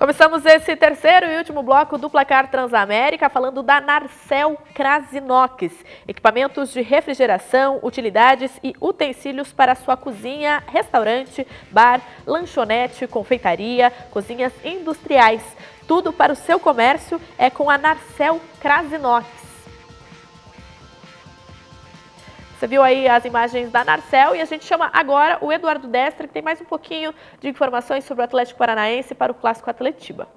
Começamos esse terceiro e último bloco do Placar Transamérica falando da Narcel Krasinox. Equipamentos de refrigeração, utilidades e utensílios para sua cozinha, restaurante, bar, lanchonete, confeitaria, cozinhas industriais. Tudo para o seu comércio é com a Narcel Krasinox. Você viu aí as imagens da Narcel e a gente chama agora o Eduardo Destra, que tem mais um pouquinho de informações sobre o Atlético Paranaense para o Clássico Atletiba.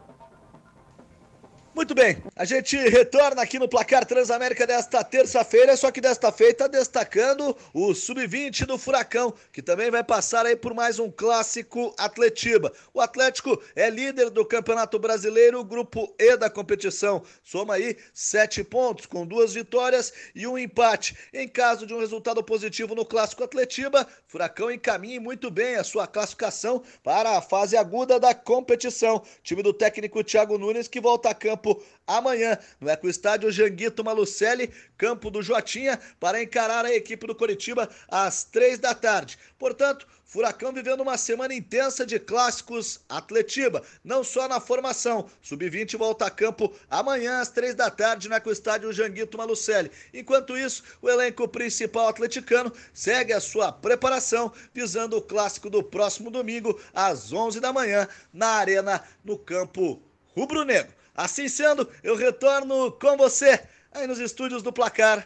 Muito bem, a gente retorna aqui no Placar Transamérica desta terça-feira, só que desta feita destacando o Sub-20 do Furacão, que também vai passar aí por mais um Clássico Atletiba. O Atlético é líder do Campeonato Brasileiro, grupo E da competição, soma aí 7 pontos, com 2 vitórias e 1 empate. Em caso de um resultado positivo no Clássico Atletiba, Furacão encaminha muito bem a sua classificação para a fase aguda da competição. Time do técnico Thiago Nunes que volta a campo amanhã no Ecoestádio Janguito Malucelli, campo do Jotinha, para encarar a equipe do Coritiba às 3 da tarde. Portanto, Furacão vivendo uma semana intensa de clássicos Atletiba, não só na formação. Sub-20 volta a campo amanhã às 3 da tarde no Ecoestádio Janguito Malucelli. Enquanto isso, o elenco principal atleticano segue a sua preparação visando o clássico do próximo domingo às 11 da manhã na Arena, no campo rubro-negro. Assim sendo, eu retorno com você aí nos estúdios do Placar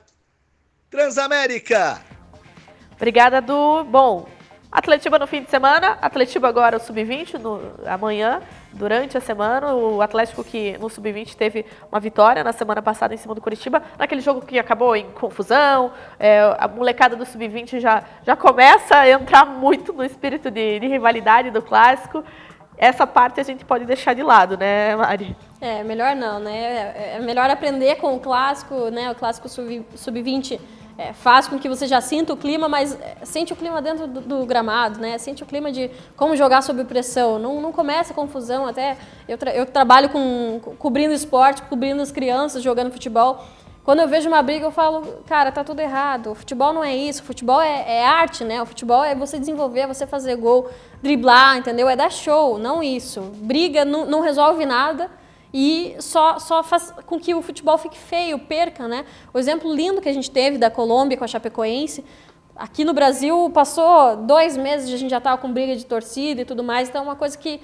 Transamérica. Obrigada, Du. Bom, Atletiba no fim de semana, Atletiba agora o Sub-20 amanhã, durante a semana. O Atlético que no Sub-20 teve uma vitória na semana passada em cima do Coritiba, naquele jogo que acabou em confusão. A molecada do Sub-20 já começa a entrar muito no espírito de rivalidade do clássico. Essa parte a gente pode deixar de lado, né, Mari? Melhor não, né? É melhor aprender com o clássico, né? O clássico sub-20 faz com que você já sinta o clima, mas sente o clima dentro do gramado, né? Sente o clima de como jogar sob pressão. Não começa confusão, até eu trabalho cobrindo esporte, cobrindo as crianças jogando futebol. Quando eu vejo uma briga, eu falo, cara, tá tudo errado. O futebol não é isso. O futebol é arte, né? O futebol é você desenvolver, você fazer gol, driblar, entendeu? É dar show, não isso. Briga não resolve nada e só faz com que o futebol fique feio, perca, né? O exemplo lindo que a gente teve da Colômbia com a Chapecoense, aqui no Brasil passou 2 meses, a gente já estava com briga de torcida e tudo mais, então é uma coisa que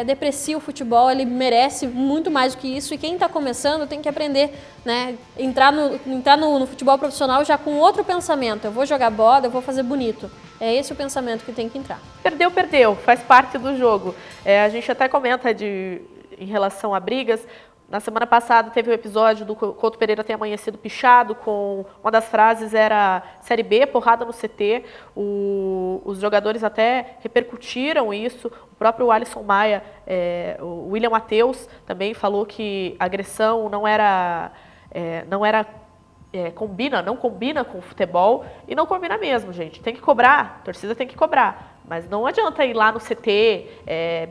deprecia o futebol, ele merece muito mais do que isso, e quem está começando tem que aprender, né? Entrar no futebol profissional já com outro pensamento, eu vou jogar bola, eu vou fazer bonito. É esse o pensamento que tem que entrar. Perdeu, faz parte do jogo. A gente até comenta em relação a brigas. Na semana passada teve o episódio do Couto Pereira ter amanhecido pichado, com uma das frases era Série B, porrada no CT. Os jogadores até repercutiram isso. O próprio Alisson Maia, o William Matheus também falou que a agressão não combina com o futebol, e não combina mesmo, gente. Tem que cobrar, a torcida tem que cobrar. Mas não adianta ir lá no CT,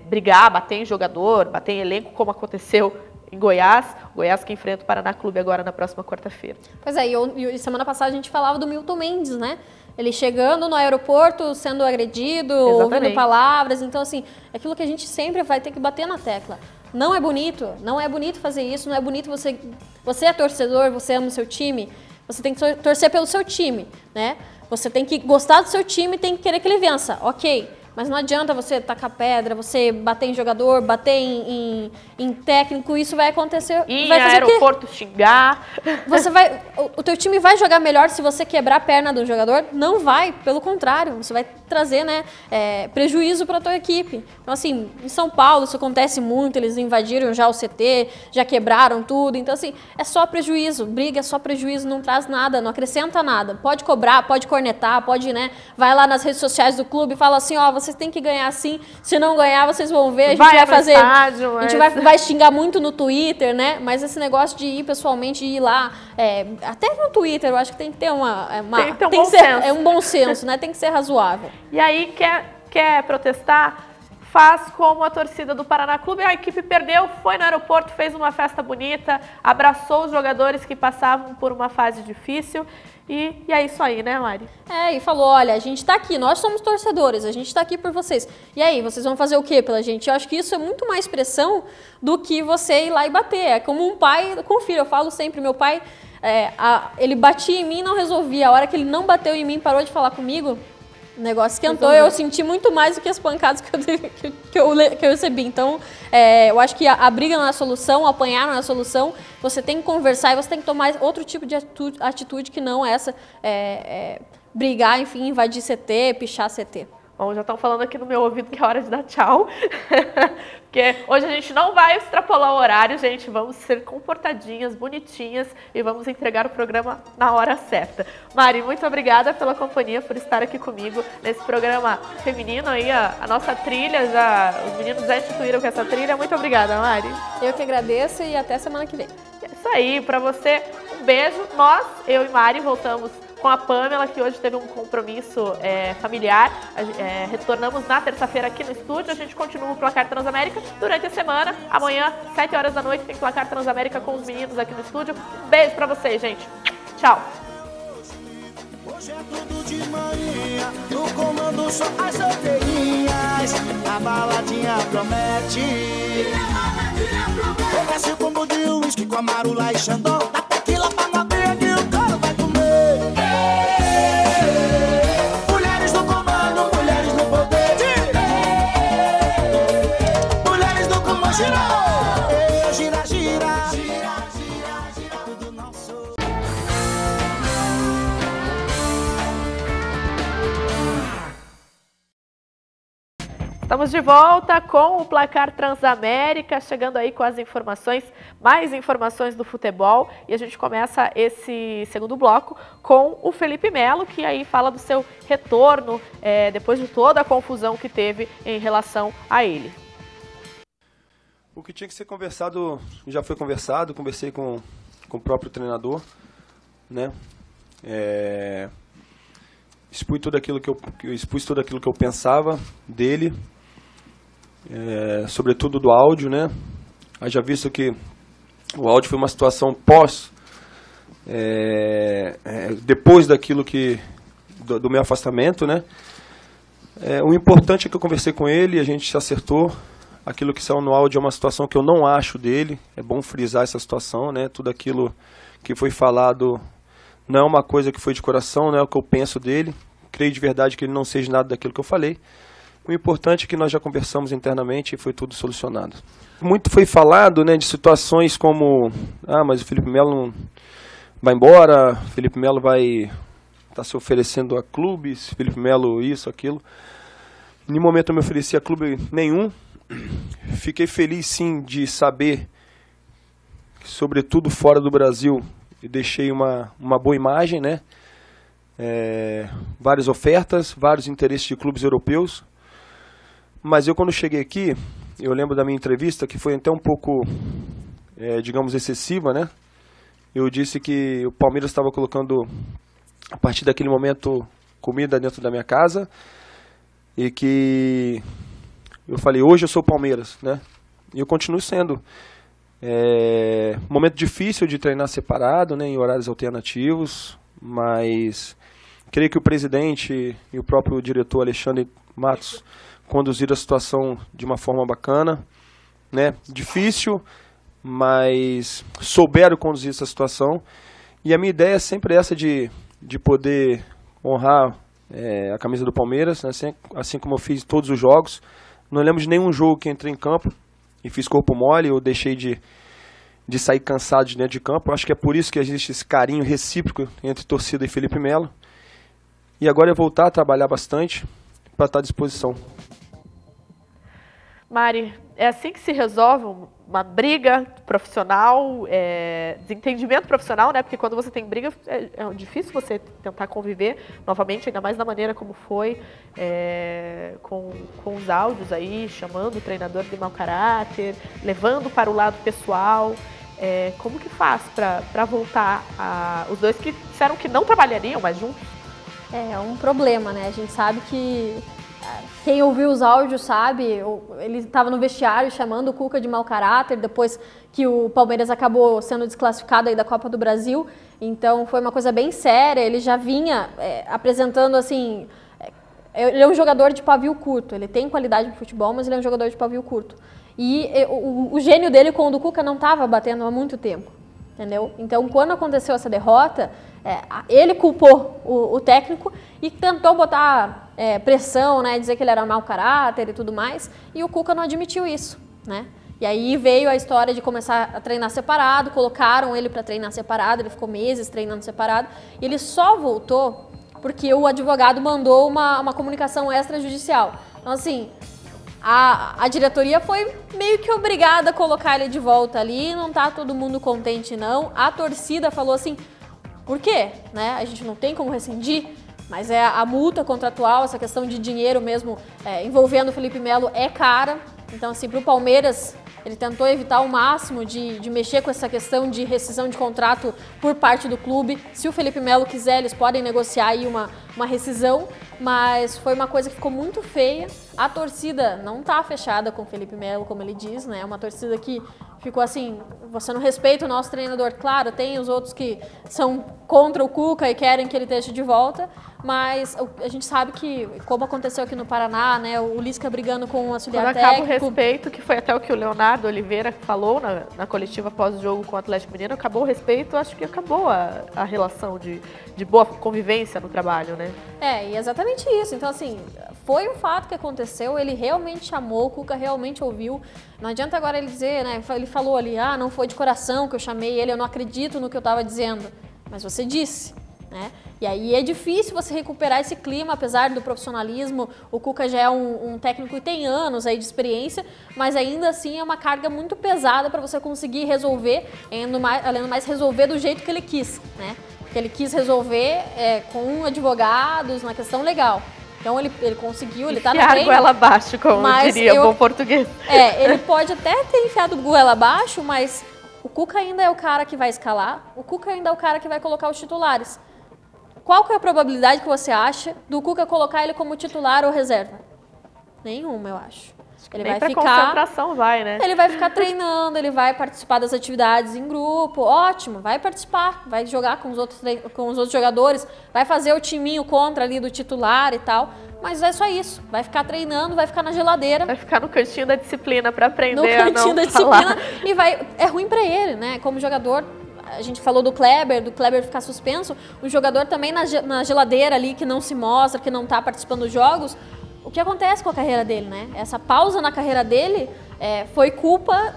brigar, bater em jogador, bater em elenco, como aconteceu em Goiás. Goiás que enfrenta o Paraná Clube agora na próxima quarta-feira. Pois é, e semana passada a gente falava do Milton Mendes, né? Ele chegando no aeroporto, sendo agredido, ouvindo palavras. Então, assim, é aquilo que a gente sempre vai ter que bater na tecla. Não é bonito fazer isso, não é bonito você é torcedor, você ama o seu time, você tem que torcer pelo seu time, né? Você tem que gostar do seu time e tem que querer que ele vença, ok. Mas não adianta você tacar pedra, você bater em jogador, bater em técnico, isso vai acontecer. Ir vai fazer aeroporto xingar. O teu time vai jogar melhor se você quebrar a perna do jogador? Não vai, pelo contrário, você vai trazer, né, prejuízo para a tua equipe. Então, assim, em São Paulo isso acontece muito, eles invadiram já o CT, já quebraram tudo. Então, assim, é só prejuízo, briga é só prejuízo, não traz nada, não acrescenta nada. Pode cobrar, pode cornetar, pode, né, vai lá nas redes sociais do clube e fala assim, ó, vocês têm que ganhar sim, se não ganhar vocês vão ver, a gente vai fazer, estádio, a gente vai xingar muito no Twitter, né, mas esse negócio de ir pessoalmente, ir lá, até no Twitter, eu acho que tem que ter um bom senso, né, tem que ser razoável. E aí, quer protestar? Faz como a torcida do Paraná Clube. A equipe perdeu, foi no aeroporto, fez uma festa bonita, abraçou os jogadores que passavam por uma fase difícil E é isso aí, né, Mari? E falou, olha, a gente tá aqui, nós somos torcedores, a gente tá aqui por vocês. E aí, vocês vão fazer o quê pela gente? Eu acho que isso é muito mais pressão do que você ir lá e bater. É como um pai com filho. Eu falo sempre, meu pai, ele batia em mim e não resolvia. A hora que ele não bateu em mim, parou de falar comigo, o negócio esquentou. Eu senti muito mais do que as pancadas que eu recebi. Então, eu acho que a briga não é a solução, o apanhar não é a solução. Você tem que conversar e você tem que tomar outro tipo de atitude que não essa, brigar, enfim, invadir CT, pichar CT. Bom, já estão falando aqui no meu ouvido que é hora de dar tchau. Porque hoje a gente não vai extrapolar o horário, gente. Vamos ser comportadinhas, bonitinhas e vamos entregar o programa na hora certa. Mari, muito obrigada pela companhia, por estar aqui comigo nesse programa feminino aí, a nossa trilha. Os meninos já instituíram com essa trilha. Muito obrigada, Mari. Eu que agradeço e até semana que vem. É isso aí, pra você, um beijo. Nós, eu e Mari, voltamos com a Pamela, que hoje teve um compromisso familiar. Retornamos na terça-feira aqui no estúdio. A gente continua o Placar Transamérica durante a semana. Amanhã, 7 horas da noite, tem Placar Transamérica com os meninos aqui no estúdio. Um beijo pra vocês, gente. Tchau. Hoje é tudo de manhã, no comando só as solteirinhas. A baladinha promete. Começa o combo de uísque com a marula e xandó. Da tequila pra novinha que o cara vai comer. Mulheres no comando, mulheres no poder. Mulheres no comando, gira, gira, gira, gira, gira, tudo nosso. Estamos de volta com o Placar Transamérica, chegando aí com as informações, mais informações do futebol. E a gente começa esse segundo bloco com o Felipe Melo, que aí fala do seu retorno, depois de toda a confusão que teve em relação a ele. O que tinha que ser conversado, já foi conversado, conversei com o próprio treinador, né? Expus tudo aquilo que eu pensava dele, sobretudo do áudio, né? Haja visto que o áudio foi uma situação depois daquilo do meu afastamento, né? O importante é que eu conversei com ele, a gente se acertou. Aquilo que saiu no áudio é uma situação que eu não acho dele, é bom frisar essa situação, né? Tudo aquilo que foi falado não é uma coisa que foi de coração, não é o que eu penso dele. Creio de verdade que ele não seja nada daquilo que eu falei. O importante é que nós já conversamos internamente e foi tudo solucionado. Muito foi falado, né, de situações como, mas o Felipe Melo vai embora, Felipe Melo vai estar se oferecendo a clubes, Felipe Melo isso, aquilo. Em nenhum momento eu me ofereci a clube nenhum. Fiquei feliz sim de saber que, sobretudo fora do Brasil, eu deixei uma boa imagem, né? Várias ofertas, vários interesses de clubes europeus. Mas eu, quando cheguei aqui, eu lembro da minha entrevista, que foi até um pouco, digamos, excessiva, né? Eu disse que o Palmeiras estava colocando, a partir daquele momento, comida dentro da minha casa. E que eu falei, hoje eu sou Palmeiras, né? E eu continuo sendo. Momento difícil de treinar separado, né, em horários alternativos, mas creio que o presidente e o próprio diretor Alexandre Matos conduziram a situação de uma forma bacana, né? Difícil, mas souberam conduzir essa situação. E a minha ideia é sempre essa de poder honrar a camisa do Palmeiras, né? Assim como eu fiz todos os jogos. Não lembro de nenhum jogo que entrei em campo e fiz corpo mole, ou deixei de sair cansado de dentro de campo. Acho que é por isso que existe esse carinho recíproco entre torcida e Felipe Melo. E agora é voltar a trabalhar bastante para estar à disposição. Mari, é assim que se resolve uma briga profissional, desentendimento profissional, né? Porque quando você tem briga, é difícil você tentar conviver novamente, ainda mais da maneira como foi, com os áudios aí, chamando o treinador de mau caráter, levando para o lado pessoal. Como que faz para voltar os dois que disseram que não trabalhariam mais juntos? É um problema, né? A gente sabe que Quem ouviu os áudios sabe, ele estava no vestiário chamando o Cuca de mau caráter, depois que o Palmeiras acabou sendo desclassificado aí da Copa do Brasil. Então foi uma coisa bem séria, ele já vinha apresentando assim... Ele é um jogador de pavio curto, ele tem qualidade de futebol, mas ele é um jogador de pavio curto. E o gênio dele com o do Cuca não estava batendo há muito tempo, entendeu? Então, quando aconteceu essa derrota, ele culpou o técnico e tentou botar pressão, né, dizer que ele era mau caráter e tudo mais, e o Cuca não admitiu isso, né? E aí veio a história de começar a treinar separado, colocaram ele para treinar separado, ele ficou meses treinando separado, e ele só voltou porque o advogado mandou uma comunicação extrajudicial. Então, assim, a diretoria foi meio que obrigada a colocar ele de volta ali, não tá todo mundo contente, não. A torcida falou assim, por quê? Né? A gente não tem como rescindir, mas a multa contratual, essa questão de dinheiro mesmo envolvendo o Felipe Melo é cara. Então, assim, para o Palmeiras, ele tentou evitar ao máximo de mexer com essa questão de rescisão de contrato por parte do clube. Se o Felipe Melo quiser, eles podem negociar aí uma rescisão, mas foi uma coisa que ficou muito feia. A torcida não está fechada com o Felipe Melo, como ele diz, né? É uma torcida que ficou assim, você não respeita o nosso treinador. Claro, tem os outros que são contra o Cuca e querem que ele esteja de volta, mas a gente sabe que, como aconteceu aqui no Paraná, né, o Lisca brigando com o auxiliar técnico... Quando acaba o respeito, que foi até o que o Leonardo Oliveira falou na coletiva pós-jogo com o Atlético Mineiro, acabou o respeito, acho que acabou a relação de boa convivência no trabalho, né? E exatamente isso. Então, assim, foi um fato que aconteceu, ele realmente chamou, o Cuca realmente ouviu. Não adianta agora ele dizer, né, ele falou ali, não foi de coração que eu chamei ele, eu não acredito no que eu estava dizendo. Mas você disse, né? E aí é difícil você recuperar esse clima, apesar do profissionalismo. O Cuca já é um técnico que tem anos aí de experiência, mas ainda assim é uma carga muito pesada para você conseguir resolver, além do mais, resolver do jeito que ele quis, né? Porque ele quis resolver com advogados, na questão legal. Então ele conseguiu, ele tá na frente. goela abaixo, como diria o bom português. Ele pode até ter enfiado goela abaixo, mas o Cuca ainda é o cara que vai escalar, o Cuca ainda é o cara que vai colocar os titulares. Qual que é a probabilidade que você acha do Cuca colocar ele como titular ou reserva? Nenhuma, eu acho. Ele Nem vai pra ficar, concentração vai, né? Ele vai ficar treinando, ele vai participar das atividades em grupo, ótimo, vai participar, vai jogar com os outros jogadores, vai fazer o timinho contra ali do titular e tal, mas é só isso, vai ficar treinando, vai ficar na geladeira. Vai ficar no cantinho da disciplina pra aprender no a não cantinho da falar. disciplina é ruim pra ele, né? Como jogador, a gente falou do Kleber ficar suspenso, o jogador também na geladeira ali que não se mostra, que não tá participando dos jogos. O que acontece com a carreira dele, né? Essa pausa na carreira dele foi culpa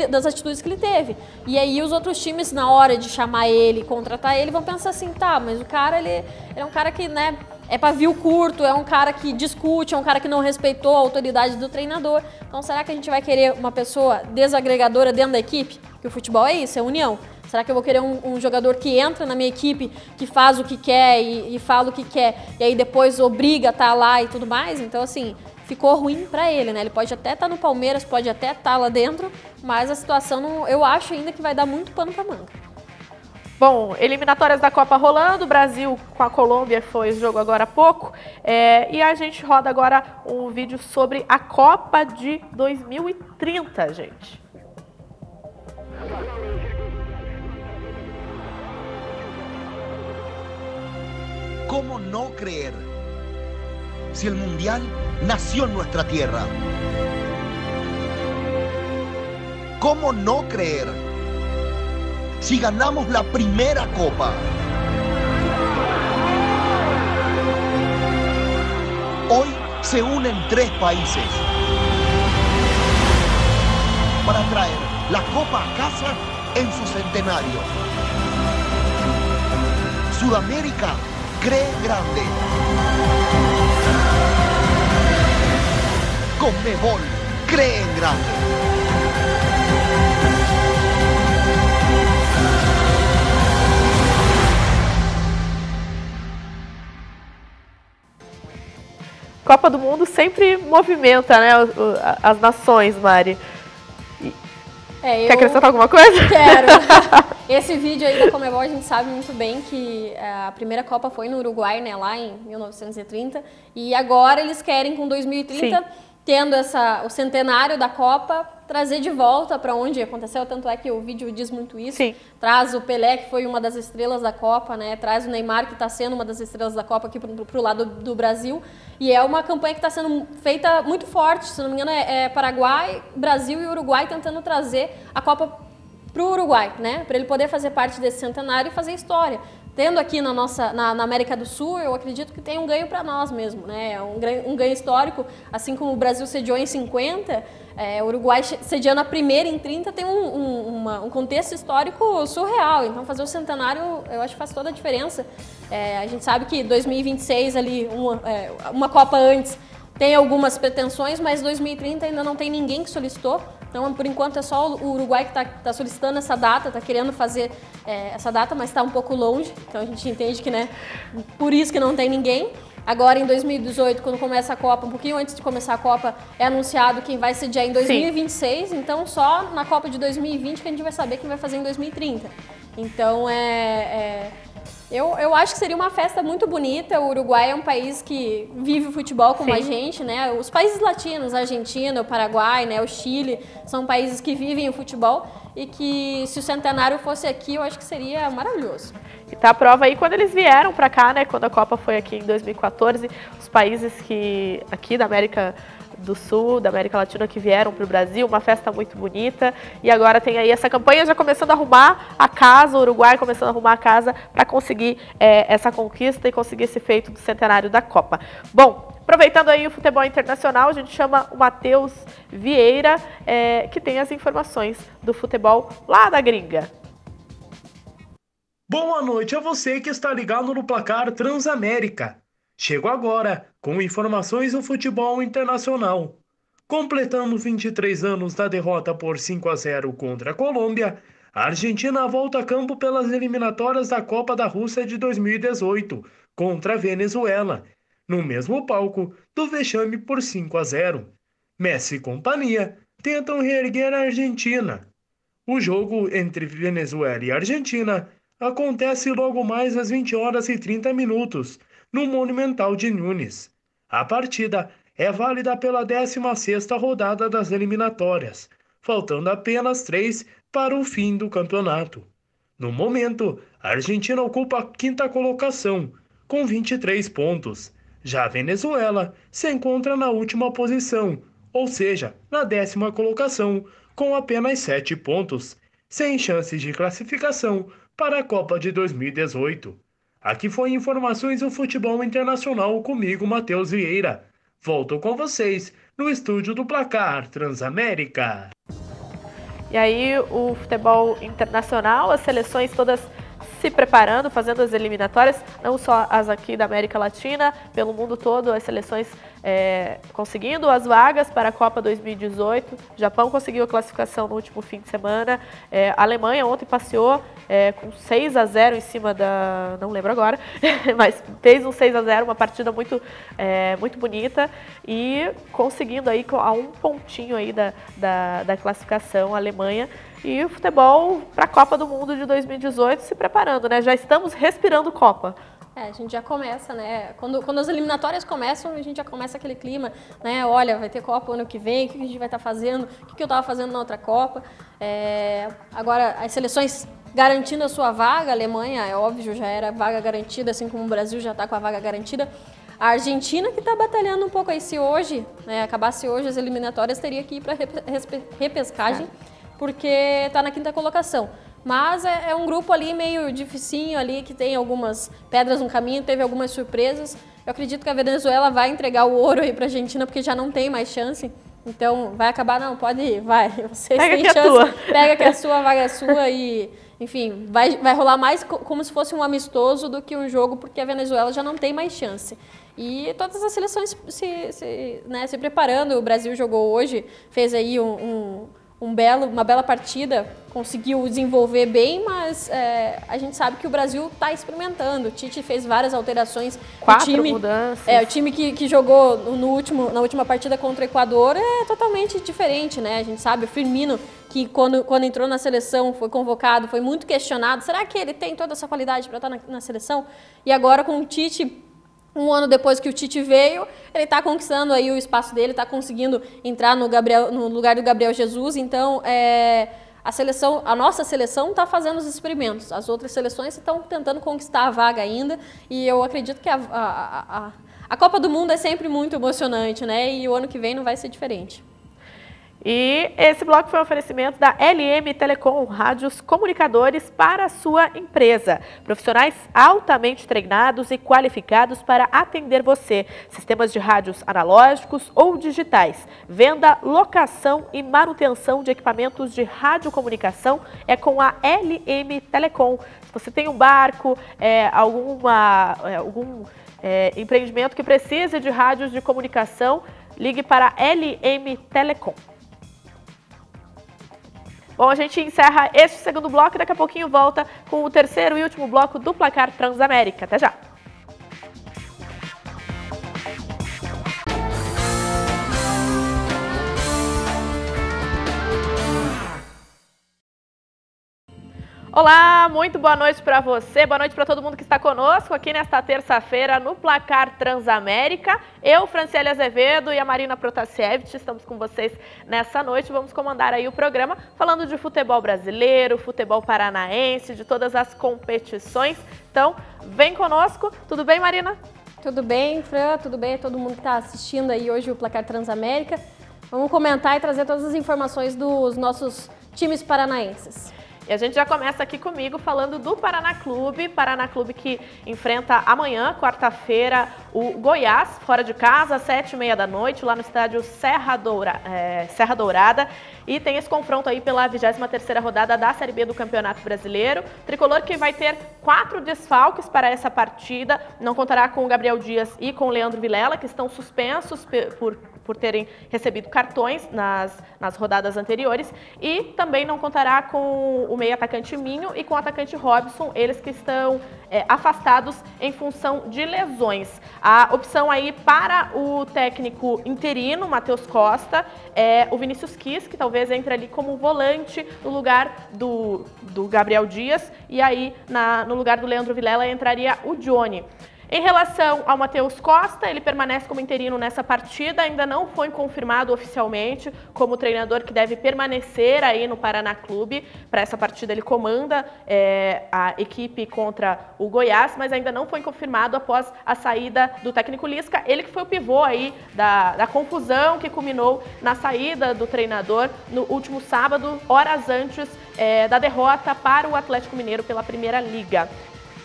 das atitudes que ele teve. E aí os outros times, na hora de chamar ele, contratar ele, vão pensar assim, tá, mas o cara, ele é um cara que, né, é pavio curto, é um cara que discute, é um cara que não respeitou a autoridade do treinador. Então será que a gente vai querer uma pessoa desagregadora dentro da equipe? Porque o futebol é isso, é união. Será que eu vou querer um jogador que entra na minha equipe, que faz o que quer e fala o que quer, e aí depois obriga a estar lá e tudo mais? Então, assim, ficou ruim pra ele, né? Ele pode até estar no Palmeiras, pode até estar lá dentro, mas a situação, eu acho ainda que vai dar muito pano pra manga. Bom, eliminatórias da Copa rolando, o Brasil com a Colômbia foi o jogo agora há pouco, e a gente roda agora um vídeo sobre a Copa de 2030, gente. ¿Cómo no creer si el Mundial nació en nuestra tierra? ¿Cómo no creer si ganamos la primera Copa? Hoy se unen 3 países para traer la Copa a casa en su centenario. Sudamérica cree grande. Conmebol cree en grande. Copa do Mundo sempre movimenta, né, as nações, Mari. Quer acrescentar alguma coisa? Quero. Esse vídeo aí da Conmebol, a gente sabe muito bem que a primeira Copa foi no Uruguai, né, lá em 1930, e agora eles querem, com 2030, tendo o centenário da Copa, trazer de volta para onde aconteceu, tanto é que o vídeo diz muito isso. Sim. Traz o Pelé, que foi uma das estrelas da Copa, né? Traz o Neymar, que está sendo uma das estrelas da Copa aqui pro lado do Brasil. E é uma campanha que está sendo feita muito forte, se não me engano é Paraguai, Brasil e Uruguai tentando trazer a Copa pro Uruguai, né? Para ele poder fazer parte desse centenário e fazer história. Tendo aqui na América do Sul, eu acredito que tem um ganho para nós mesmo, né? Um ganho histórico, assim como o Brasil sediou em 50, o Uruguai sediando a primeira em 30 tem um contexto histórico surreal. Então fazer o centenário, eu acho que faz toda a diferença. A gente sabe que 2026 ali, uma Copa antes, tem algumas pretensões, mas 2030 ainda não tem ninguém que solicitou. Então, por enquanto, é só o Uruguai que está solicitando essa data, está querendo fazer essa data, mas está um pouco longe. Então, a gente entende que, né, por isso que não tem ninguém. Agora, em 2018, quando começa a Copa, um pouquinho antes de começar a Copa, é anunciado quem vai sediar em 2026. Sim. Então, só na Copa de 2020 que a gente vai saber quem vai fazer em 2030. Então, Eu acho que seria uma festa muito bonita. O Uruguai é um país que vive o futebol como a gente, né? Os países latinos, a Argentina, o Paraguai, né? O Chile, são países que vivem o futebol e que, se o centenário fosse aqui, eu acho que seria maravilhoso. E tá a prova aí quando eles vieram para cá, né? Quando a Copa foi aqui em 2014, os países que aqui da América do Sul, da América Latina, que vieram para o Brasil, uma festa muito bonita, e agora tem aí essa campanha já começando a arrumar a casa, o Uruguai começando a arrumar a casa para conseguir essa conquista e conseguir esse feito do centenário da Copa. Bom, aproveitando aí o futebol internacional, a gente chama o Matheus Vieira, que tem as informações do futebol lá da gringa. Boa noite a você que está ligado no Placar Transamérica. Chego agora com informações do futebol internacional. Completando 23 anos da derrota por 5-0 contra a Colômbia, a Argentina volta a campo pelas eliminatórias da Copa da Rússia de 2018 contra a Venezuela, no mesmo palco do vexame por 5-0. Messi e companhia tentam reerguer a Argentina. O jogo entre Venezuela e Argentina acontece logo mais às 20h30, no Monumental de Nunes. A partida é válida pela 16ª rodada das eliminatórias, faltando apenas 3 para o fim do campeonato. No momento, a Argentina ocupa a 5ª colocação, com 23 pontos. Já a Venezuela se encontra na última posição, ou seja, na 10ª colocação, com apenas 7 pontos, sem chances de classificação para a Copa de 2018. Aqui foi Informações do Futebol Internacional comigo, Matheus Vieira. Volto com vocês no estúdio do Placar Transamérica. E aí o futebol internacional, as seleções todas se preparando, fazendo as eliminatórias, não só as aqui da América Latina, pelo mundo todo, as seleções conseguindo as vagas para a Copa 2018. O Japão conseguiu a classificação no último fim de semana. A Alemanha ontem passeou com 6-0 em cima da... não lembro agora, mas fez um 6-0, uma partida muito bonita e conseguindo aí a um pontinho aí da classificação a Alemanha. E o futebol para a Copa do Mundo de 2018 se preparando, né? Já estamos respirando Copa. A gente já começa, né? Quando as eliminatórias começam, a gente já começa aquele clima, né? Olha, vai ter Copa ano que vem, o que a gente vai estar fazendo, o que eu estava fazendo na outra Copa. Agora, as seleções garantindo a sua vaga, a Alemanha, é óbvio, já era vaga garantida, assim como o Brasil já está com a vaga garantida. A Argentina que está batalhando um pouco aí, se hoje, né, acabasse hoje as eliminatórias, teria que ir para repescagem, porque está na 5ª colocação. Mas é um grupo ali meio dificinho ali, que tem algumas pedras no caminho, teve algumas surpresas. Eu acredito que a Venezuela vai entregar o ouro aí para a Argentina, porque já não tem mais chance. Então vai acabar, não, pode ir, vai. Vocês têm chance, pega que a sua vaga é sua e, enfim, vai rolar mais como se fosse um amistoso do que um jogo, porque a Venezuela já não tem mais chance. E todas as seleções se preparando. O Brasil jogou hoje, fez aí um uma bela partida, conseguiu desenvolver bem, mas a gente sabe que o Brasil está experimentando. O Tite fez várias alterações. 4 mudanças. O time que jogou na última partida contra o Equador é totalmente diferente, né? A gente sabe, o Firmino, que quando entrou na seleção, foi convocado, foi muito questionado. Será que ele tem toda essa qualidade para estar na seleção? E agora com o Tite, um ano depois que o Tite veio, ele está conquistando aí o espaço dele, está conseguindo entrar no lugar do Gabriel Jesus. Então, a nossa seleção está fazendo os experimentos. As outras seleções estão tentando conquistar a vaga ainda. E eu acredito que a Copa do Mundo é sempre muito emocionante, né? E o ano que vem não vai ser diferente. E esse bloco foi um oferecimento da LM Telecom, rádios comunicadores para a sua empresa. Profissionais altamente treinados e qualificados para atender você. Sistemas de rádios analógicos ou digitais. Venda, locação e manutenção de equipamentos de radiocomunicação é com a LM Telecom. Se você tem um barco, algum empreendimento que precise de rádios de comunicação, ligue para a LM Telecom. Bom, a gente encerra este segundo bloco e daqui a pouquinho volta com o terceiro e último bloco do Placar Transamérica. Até já! Olá, muito boa noite para você, boa noite para todo mundo que está conosco aqui nesta terça-feira no Placar Transamérica. Eu, Franciele Azevedo e a Marina Protasiewicz estamos com vocês nessa noite. Vamos comandar aí o programa falando de futebol brasileiro, futebol paranaense, de todas as competições. Então, vem conosco. Tudo bem, Marina? Tudo bem, Fran, tudo bem, todo mundo que está assistindo aí hoje o Placar Transamérica. Vamos comentar e trazer todas as informações dos nossos times paranaenses. E a gente já começa aqui comigo falando do Paraná Clube que enfrenta amanhã, quarta-feira, o Goiás, fora de casa, às 7h30 da noite, lá no estádio Serra Dourada. E tem esse confronto aí pela 23ª rodada da Série B do Campeonato Brasileiro. Tricolor que vai ter 4 desfalques para essa partida. Não contará com o Gabriel Dias e com o Leandro Vilela, que estão suspensos por terem recebido cartões nas rodadas anteriores. E também não contará com o meio-atacante Minho e com o atacante Robson, eles que estão afastados em função de lesões. A opção aí para o técnico interino, Matheus Costa, é o Vinícius Kiss, que talvez entre ali como volante no lugar do Gabriel Dias, e aí no lugar do Leandro Vilela entraria o Johnny. Em relação ao Matheus Costa, ele permanece como interino nessa partida, ainda não foi confirmado oficialmente como treinador que deve permanecer aí no Paraná Clube. Para essa partida ele comanda a equipe contra o Goiás, mas ainda não foi confirmado após a saída do técnico Lisca. Ele que foi o pivô aí da confusão que culminou na saída do treinador no último sábado, horas antes da derrota para o Atlético Mineiro pela Primeira Liga.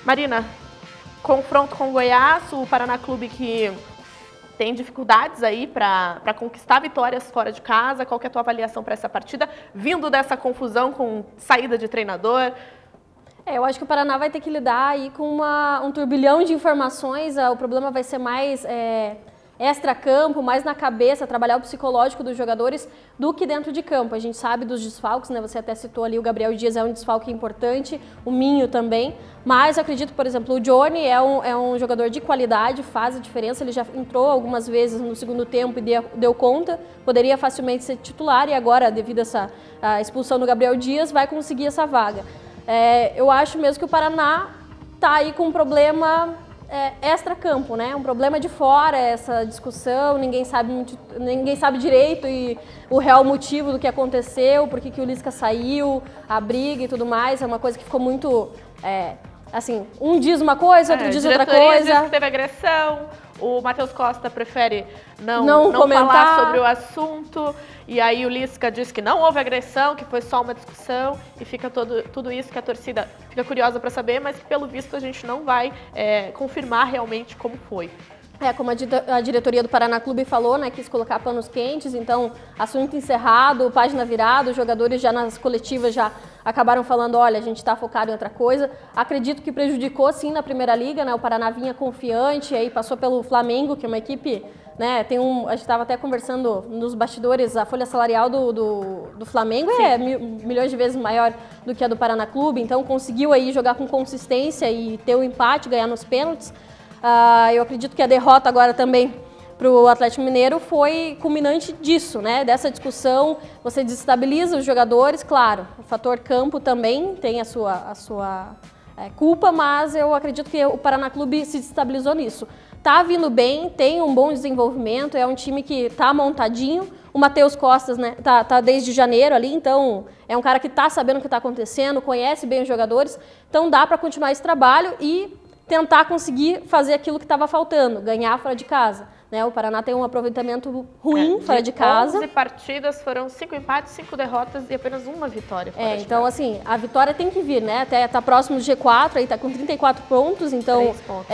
Marina, confronto com o Goiás, o Paraná Clube que tem dificuldades aí para conquistar vitórias fora de casa. Qual que é a tua avaliação para essa partida, vindo dessa confusão com saída de treinador? Eu acho que o Paraná vai ter que lidar aí com um turbilhão de informações. O problema vai ser mais extra-campo, mais na cabeça, trabalhar o psicológico dos jogadores do que dentro de campo. A gente sabe dos desfalques, né? Você até citou ali o Gabriel Dias, é um desfalque importante, o Minho também, mas eu acredito, por exemplo, o Johnny é um jogador de qualidade, faz a diferença, ele já entrou algumas vezes no segundo tempo e deu conta, poderia facilmente ser titular e agora, devido a essa expulsão do Gabriel Dias, vai conseguir essa vaga. Eu acho mesmo que o Paraná está aí com um problema extra-campo, né? Um problema de fora, essa discussão, ninguém sabe direito e o real motivo do que aconteceu, por que o Lisca saiu, a briga e tudo mais, é uma coisa que ficou muito, assim, um diz uma coisa, outro diz outra coisa. Diz que teve agressão, o Matheus Costa prefere não falar sobre o assunto, e aí o Lisca diz que não houve agressão, que foi só uma discussão, e fica tudo isso que a torcida fica curiosa para saber, mas que pelo visto a gente não vai confirmar realmente como foi. Como a diretoria do Paraná Clube falou, né, quis colocar panos quentes, então assunto encerrado, página virada, os jogadores já nas coletivas já acabaram falando, olha, a gente está focado em outra coisa. Acredito que prejudicou sim na Primeira Liga, né, o Paraná vinha confiante, aí passou pelo Flamengo, que é uma equipe né, a gente estava até conversando nos bastidores, a folha salarial do Flamengo é milhões de vezes maior do que a do Paraná Clube, então conseguiu aí jogar com consistência e ter o empate, ganhar nos pênaltis. Eu acredito que a derrota agora também para o Atlético Mineiro foi culminante disso, né? Dessa discussão, você desestabiliza os jogadores, claro, o fator campo também tem a sua culpa, mas eu acredito que o Paraná Clube se desestabilizou nisso. Tá vindo bem, tem um bom desenvolvimento, é um time que tá montadinho. O Matheus Costas, né, tá desde janeiro ali, então é um cara que tá sabendo o que tá acontecendo, conhece bem os jogadores, então dá para continuar esse trabalho e tentar conseguir fazer aquilo que estava faltando, ganhar fora de casa. Né, o Paraná tem um aproveitamento ruim fora de casa. 11 partidas, foram 5 empates, 5 derrotas e apenas uma vitória fora de então casa. Assim, a vitória tem que vir, né? Até tá próximo do G4, aí tá com 34 pontos, então 3 pontos.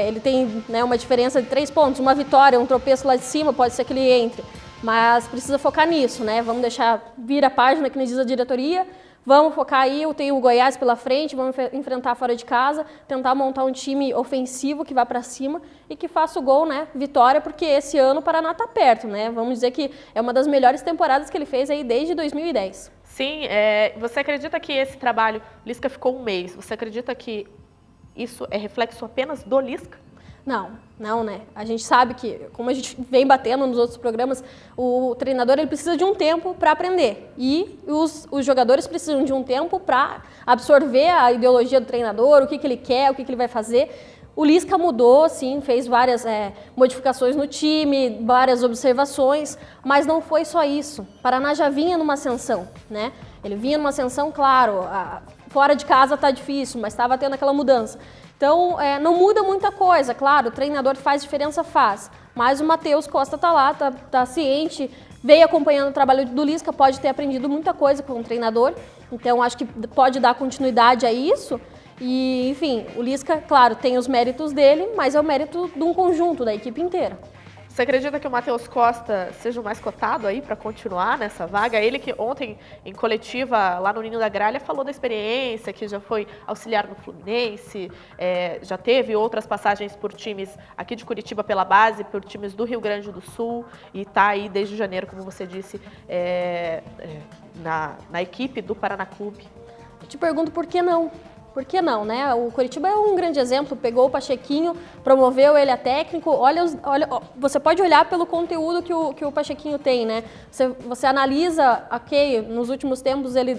Ele tem, né, uma diferença de 3 pontos. Uma vitória, um tropeço lá de cima, pode ser que ele entre. Mas precisa focar nisso, né? Vamos deixar vir a página, que nos diz a diretoria. Vamos focar aí, eu tenho o Goiás pela frente, vamos enfrentar fora de casa, tentar montar um time ofensivo que vá para cima e que faça o gol, né? Vitória, porque esse ano o Paraná tá perto, né? Vamos dizer que é uma das melhores temporadas que ele fez aí desde 2010. Sim, você acredita que esse trabalho, Lisca ficou um mês, você acredita que isso é reflexo apenas do Lisca? Não, né? A gente sabe que, como a gente vem batendo nos outros programas, o treinador ele precisa de um tempo para aprender. E os jogadores precisam de um tempo para absorver a ideologia do treinador, o que ele quer, o que ele vai fazer. O Lisca mudou, sim, fez várias modificações no time, várias observações, mas não foi só isso. O Paraná já vinha numa ascensão, né? Ele vinha numa ascensão, claro, fora de casa tá difícil, mas estava tendo aquela mudança. Então, não muda muita coisa, claro, o treinador faz diferença, faz. Mas o Matheus Costa tá lá, tá ciente, veio acompanhando o trabalho do Lisca, pode ter aprendido muita coisa com o treinador. Então, acho que pode dar continuidade a isso. E, enfim, o Lisca, claro, tem os méritos dele, mas é o mérito de um conjunto, da equipe inteira. Você acredita que o Matheus Costa seja o mais cotado aí para continuar nessa vaga? Ele que ontem, em coletiva, lá no Ninho da Gralha, falou da experiência, que já foi auxiliar no Fluminense, já teve outras passagens por times aqui de Curitiba pela base, por times do Rio Grande do Sul, e está aí desde janeiro, como você disse, na equipe do Paraná Clube. Eu te pergunto por que não? Por que não, né? O Curitiba é um grande exemplo, pegou o Pachequinho, promoveu ele a técnico, você pode olhar pelo conteúdo que o Pachequinho tem, né? Você analisa, ok, nos últimos tempos ele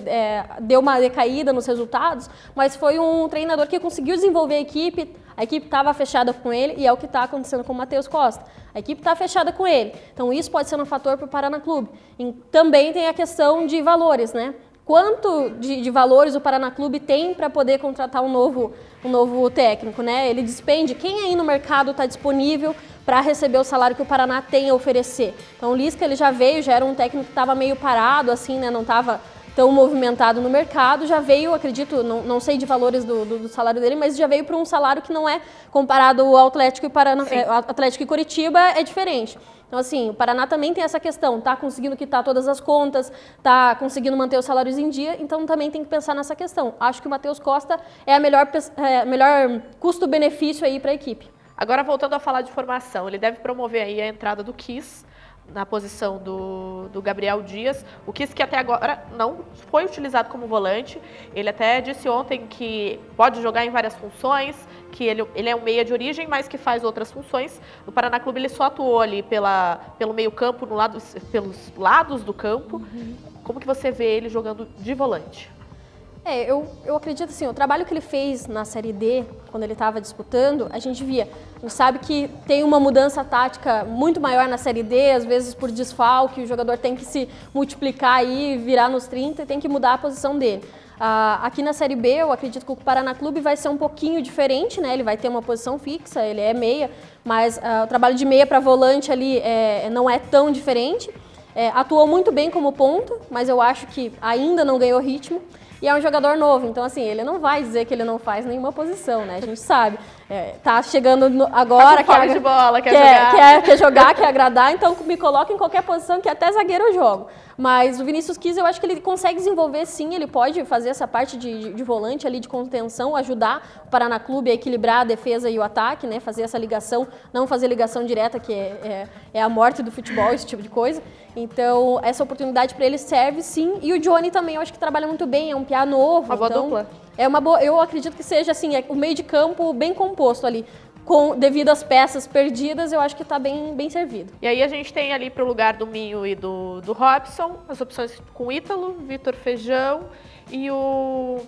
deu uma decaída nos resultados, mas foi um treinador que conseguiu desenvolver a equipe estava fechada com ele e é o que está acontecendo com o Matheus Costa. A equipe está fechada com ele, então isso pode ser um fator para o Paraná Clube. E também tem a questão de valores, né? Quanto de valores o Paraná Clube tem para poder contratar um novo técnico, né? Ele despende, quem aí no mercado está disponível para receber o salário que o Paraná tem a oferecer. Então o Lisca ele já era um técnico que estava meio parado, assim, né? Não estava tão movimentado no mercado, já veio, acredito, não sei de valores do salário dele, mas já veio para um salário que não é comparado ao Atlético e Curitiba, é diferente. Então, assim, o Paraná também tem essa questão, tá conseguindo quitar todas as contas, tá conseguindo manter os salários em dia, então também tem que pensar nessa questão. Acho que o Matheus Costa é a melhor custo-benefício aí para a equipe. Agora, voltando a falar de formação, ele deve promover aí a entrada do Kiss na posição do Gabriel Dias. O Kiss que até agora não foi utilizado como volante. Ele até disse ontem que pode jogar em várias funções, que ele é um meia de origem, mas que faz outras funções. No Paraná Clube ele só atuou ali pelo meio campo, pelos lados do campo. Uhum. Como que você vê ele jogando de volante? Eu acredito assim, o trabalho que ele fez na Série D, quando ele estava disputando, a gente sabe que tem uma mudança tática muito maior na Série D, às vezes por desfalque, o jogador tem que se multiplicar aí, virar nos 30 e tem que mudar a posição dele. Aqui na Série B, eu acredito que o Paraná Clube vai ser um pouquinho diferente, né? Ele vai ter uma posição fixa, ele é meia, mas o trabalho de meia para volante ali não é tão diferente. Atuou muito bem como ponta, mas eu acho que ainda não ganhou ritmo. E é um jogador novo, então assim, ele não vai dizer que ele não faz nenhuma posição, né? A gente sabe. tá chegando agora, tá com fome de bola, quer jogar, quer agradar, então me coloca em qualquer posição que até zagueiro eu jogo. Mas o Vinícius Kies, eu acho que ele consegue desenvolver, sim, ele pode fazer essa parte de volante ali, de contenção, ajudar o Paraná Clube a equilibrar a defesa e o ataque, né, fazer essa ligação, não fazer ligação direta, que é a morte do futebol, esse tipo de coisa. Então, essa oportunidade para ele serve, sim, e o Johnny também, eu acho que trabalha muito bem, é um piá novo. Uma boa dupla. É uma boa, eu acredito que seja, assim, o meio de campo bem composto ali. Devido às peças perdidas, eu acho que está bem servido. E aí a gente tem ali para o lugar do Minho e do Robson, as opções com Ítalo, Vitor Feijão e o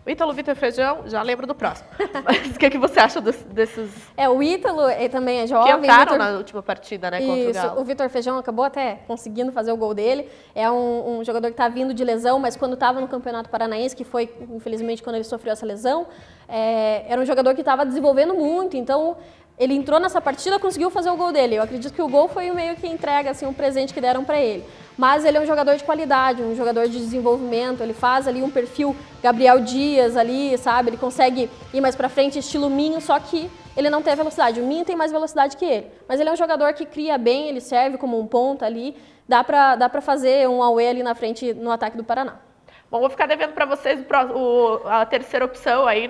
Ítalo, Vitor Feijão, já lembro do próximo. Mas o que você acha desses... O Ítalo também é jovem. Que entraram na última partida, né, contra o Galo. O Vitor Feijão acabou até conseguindo fazer o gol dele. É um jogador que está vindo de lesão, mas quando estava no Campeonato Paranaense, que foi, infelizmente, quando ele sofreu essa lesão, era um jogador que estava desenvolvendo muito, então... Ele entrou nessa partida, conseguiu fazer o gol dele. Eu acredito que o gol foi meio que entrega, assim, um presente que deram para ele. Mas ele é um jogador de qualidade, um jogador de desenvolvimento. Ele faz ali um perfil Gabriel Dias ali, sabe? Ele consegue ir mais para frente, estilo Minho, só que ele não tem a velocidade. O Minho tem mais velocidade que ele. Mas ele é um jogador que cria bem, ele serve como um ponta ali. Dá para fazer um away ali na frente no ataque do Paraná. Bom, vou ficar devendo para vocês a terceira opção aí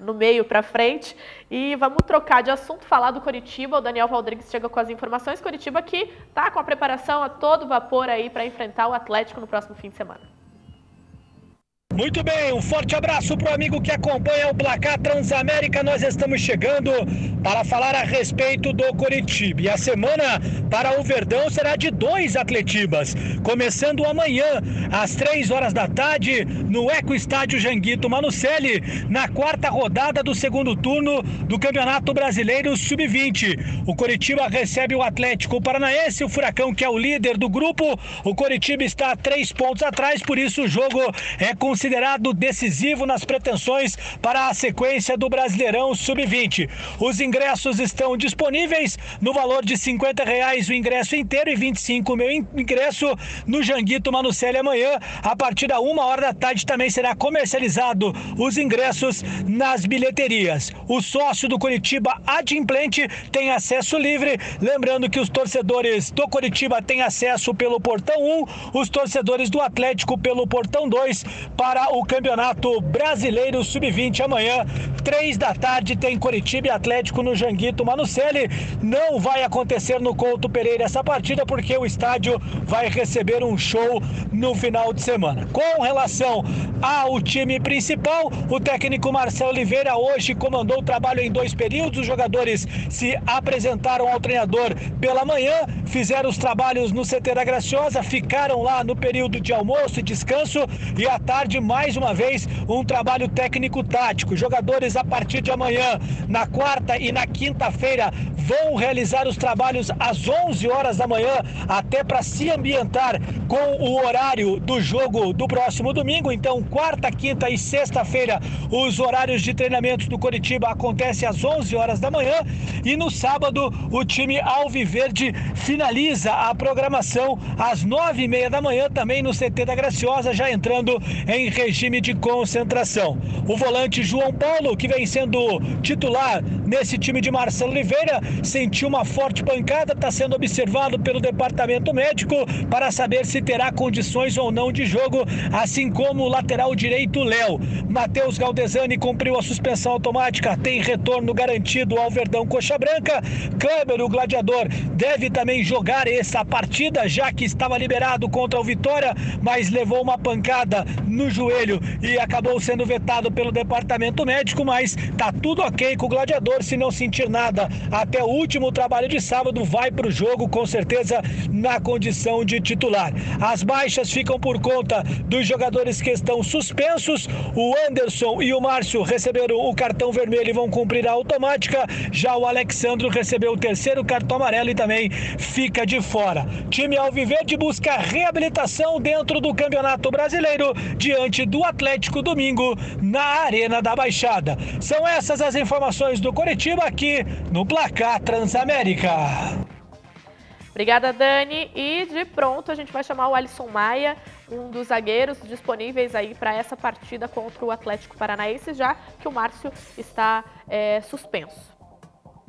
no meio para frente. E vamos trocar de assunto, falar do Coritiba. O Daniel Valdrigues chega com as informações. Coritiba que está com a preparação a todo vapor aí para enfrentar o Atlético no próximo fim de semana. Muito bem, um forte abraço para o amigo que acompanha o Placar Transamérica. Nós estamos chegando para falar a respeito do Coritiba. E a semana para o Verdão será de 2 Atletibas, começando amanhã às 3 horas da tarde no Eco Estádio Janguito Manucelli, na 4ª rodada do segundo turno do Campeonato Brasileiro Sub-20. O Coritiba recebe o Atlético Paranaense, o Furacão, que é o líder do grupo. O Coritiba está a 3 pontos atrás, por isso o jogo é considerado decisivo nas pretensões para a sequência do Brasileirão Sub-20. Os ingressos estão disponíveis no valor de R$50 o ingresso inteiro e R$25 o meu ingresso no Janguito Manucelli amanhã. A partir da 1 hora da tarde também será comercializado os ingressos nas bilheterias. O sócio do Coritiba adimplente tem acesso livre, lembrando que os torcedores do Coritiba têm acesso pelo portão 1, os torcedores do Atlético pelo portão 2 para o Campeonato Brasileiro Sub-20 amanhã, 3 da tarde, tem Coritiba e Atlético no Janguito Manucelli. Não vai acontecer no Couto Pereira essa partida, porque o estádio vai receber um show no final de semana. Com relação ao time principal, o técnico Marcelo Oliveira hoje comandou o trabalho em 2 períodos. Os jogadores se apresentaram ao treinador pela manhã, fizeram os trabalhos no CT da Graciosa, ficaram lá no período de almoço e descanso, e à tarde, mais uma vez, um trabalho técnico-tático. Jogadores, a partir de amanhã, na 4ª e na 5ª-feira, vão realizar os trabalhos às 11 horas da manhã, até para se ambientar com o horário do jogo do próximo domingo. Então, 4ª, 5ª e 6ª-feira, os horários de treinamentos do Coritiba acontecem às 11 horas da manhã, e no sábado, o time alviverde finaliza a programação às 9h30 da manhã, também no CT da Graciosa, já entrando em regime de concentração. O volante João Paulo, que vem sendo titular nesse time de Marcelo Oliveira, sentiu uma forte pancada, está sendo observado pelo departamento médico para saber se terá condições ou não de jogo, assim como o lateral direito Léo. Matheus Galdesani cumpriu a suspensão automática, tem retorno garantido ao Verdão Coxa Branca. Kleber, o gladiador, deve também jogar essa partida, já que estava liberado contra o Vitória, mas levou uma pancada no joelho e acabou sendo vetado pelo departamento médico, mas tá tudo ok com o gladiador. Se não sentir nada até o último trabalho de sábado, vai para o jogo com certeza na condição de titular. As baixas ficam por conta dos jogadores que estão suspensos. O Anderson e o Márcio receberam o cartão vermelho e vão cumprir a automática. Já o Alexandro recebeu o 3º cartão amarelo e também fica de fora. Time alviverde busca reabilitação dentro do Campeonato Brasileiro diante do Atlético domingo na Arena da Baixada. São essas as informações do Coritiba aqui no Placar Transamérica. Obrigada, Dani. E de pronto a gente vai chamar o Alisson Maia um dos zagueiros disponíveis aí para essa partida contra o Atlético Paranaense, já que o Márcio está suspenso.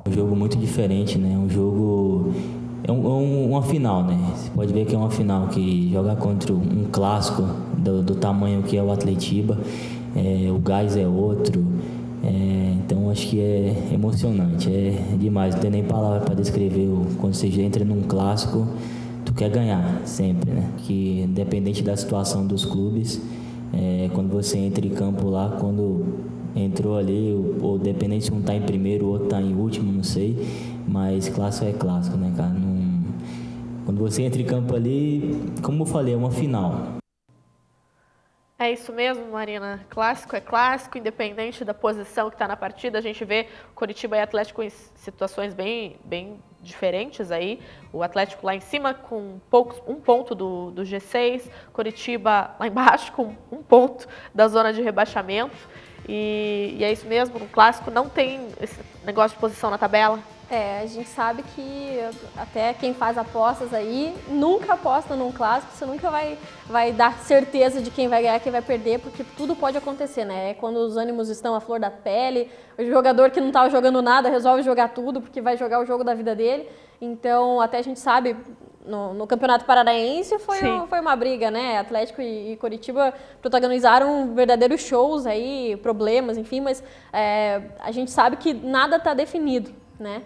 Um jogo muito diferente, né? Um jogo... uma final, né? Você pode ver que é uma final, que jogar contra um clássico do tamanho que é o Atletiba, o gás é outro, então acho que é emocionante, é demais, não tem nem palavra para descrever quando você entra num clássico, tu quer ganhar sempre, né? Que independente da situação dos clubes, quando você entra em campo lá, quando entrou ali, ou dependente se um tá em primeiro, o outro tá em último, não sei, mas clássico é clássico, né, cara? Quando você entra em campo ali, como eu falei, é uma final. É isso mesmo, Marina. Clássico é clássico, independente da posição que está na partida. A gente vê Coritiba e Atlético em situações bem diferentes aí. O Atlético lá em cima com um ponto do G6, Coritiba lá embaixo com um ponto da zona de rebaixamento. E é isso mesmo, no clássico não tem esse negócio de posição na tabela. A gente sabe que até quem faz apostas aí nunca aposta num clássico, você nunca vai dar certeza de quem vai ganhar e quem vai perder, porque tudo pode acontecer, né? É quando os ânimos estão à flor da pele, o jogador que não estava jogando nada resolve jogar tudo porque vai jogar o jogo da vida dele. Então, até a gente sabe, no Campeonato Paranaense foi uma briga, né? Atlético e Coritiba protagonizaram verdadeiros shows aí, problemas, enfim, mas a gente sabe que nada está definido, né?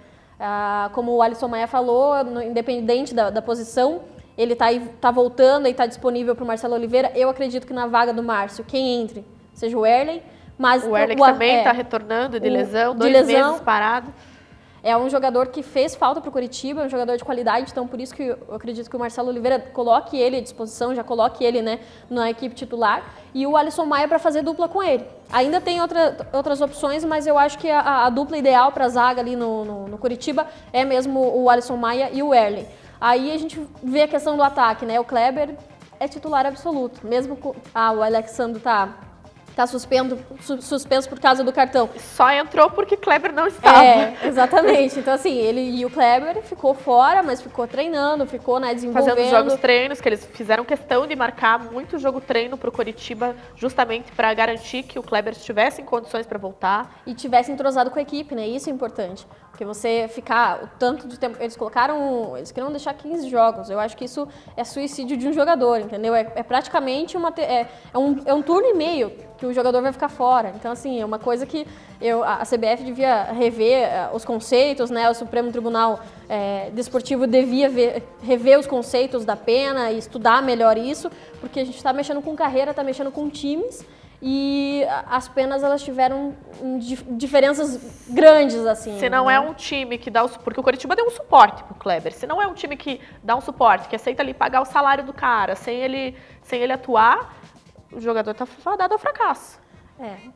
Como o Alisson Maia falou, independente da posição, ele tá voltando e está disponível para o Marcelo Oliveira. Eu acredito que na vaga do Márcio, quem entre, seja o Erley. Mas o Erley que também está retornando de lesão, 2 meses parado. É um jogador que fez falta para o Coritiba, é um jogador de qualidade, então por isso que eu acredito que o Marcelo Oliveira coloque ele à disposição, já coloque ele, né, na equipe titular, e o Alisson Maia para fazer dupla com ele. Ainda tem outras opções, mas eu acho que a dupla ideal para a zaga ali no Coritiba é mesmo o Alisson Maia e o Erley. Aí a gente vê a questão do ataque, né? O Kleber é titular absoluto, mesmo com... o Alexandre tá suspenso por causa do cartão. Só entrou porque Kleber não estava. Exatamente. Então, assim, ele e o Kleber ficou fora, mas ficou treinando, ficou, né, desenvolvendo. Fazendo jogos treinos, que eles fizeram questão de marcar muito jogo treino pro Coritiba, justamente para garantir que o Kleber estivesse em condições para voltar. E tivesse entrosado com a equipe, né? Isso é importante. Porque você ficar o tanto de tempo... Eles queriam deixar 15 jogos. Eu acho que isso é suicídio de um jogador, entendeu? É praticamente um turno e meio que o jogador vai ficar fora. Então, assim, é uma coisa que a CBF devia rever os conceitos, né? O Supremo Tribunal Desportivo devia rever os conceitos da pena e estudar melhor isso, porque a gente está mexendo com carreira, está mexendo com times, e as penas, elas tiveram diferenças grandes, assim. Se não é um time que dá porque o Coritiba deu um suporte pro Kleber. Se não é um time que dá um suporte, que aceita ali pagar o salário do cara, sem ele atuar, o jogador tá fadado ao fracasso.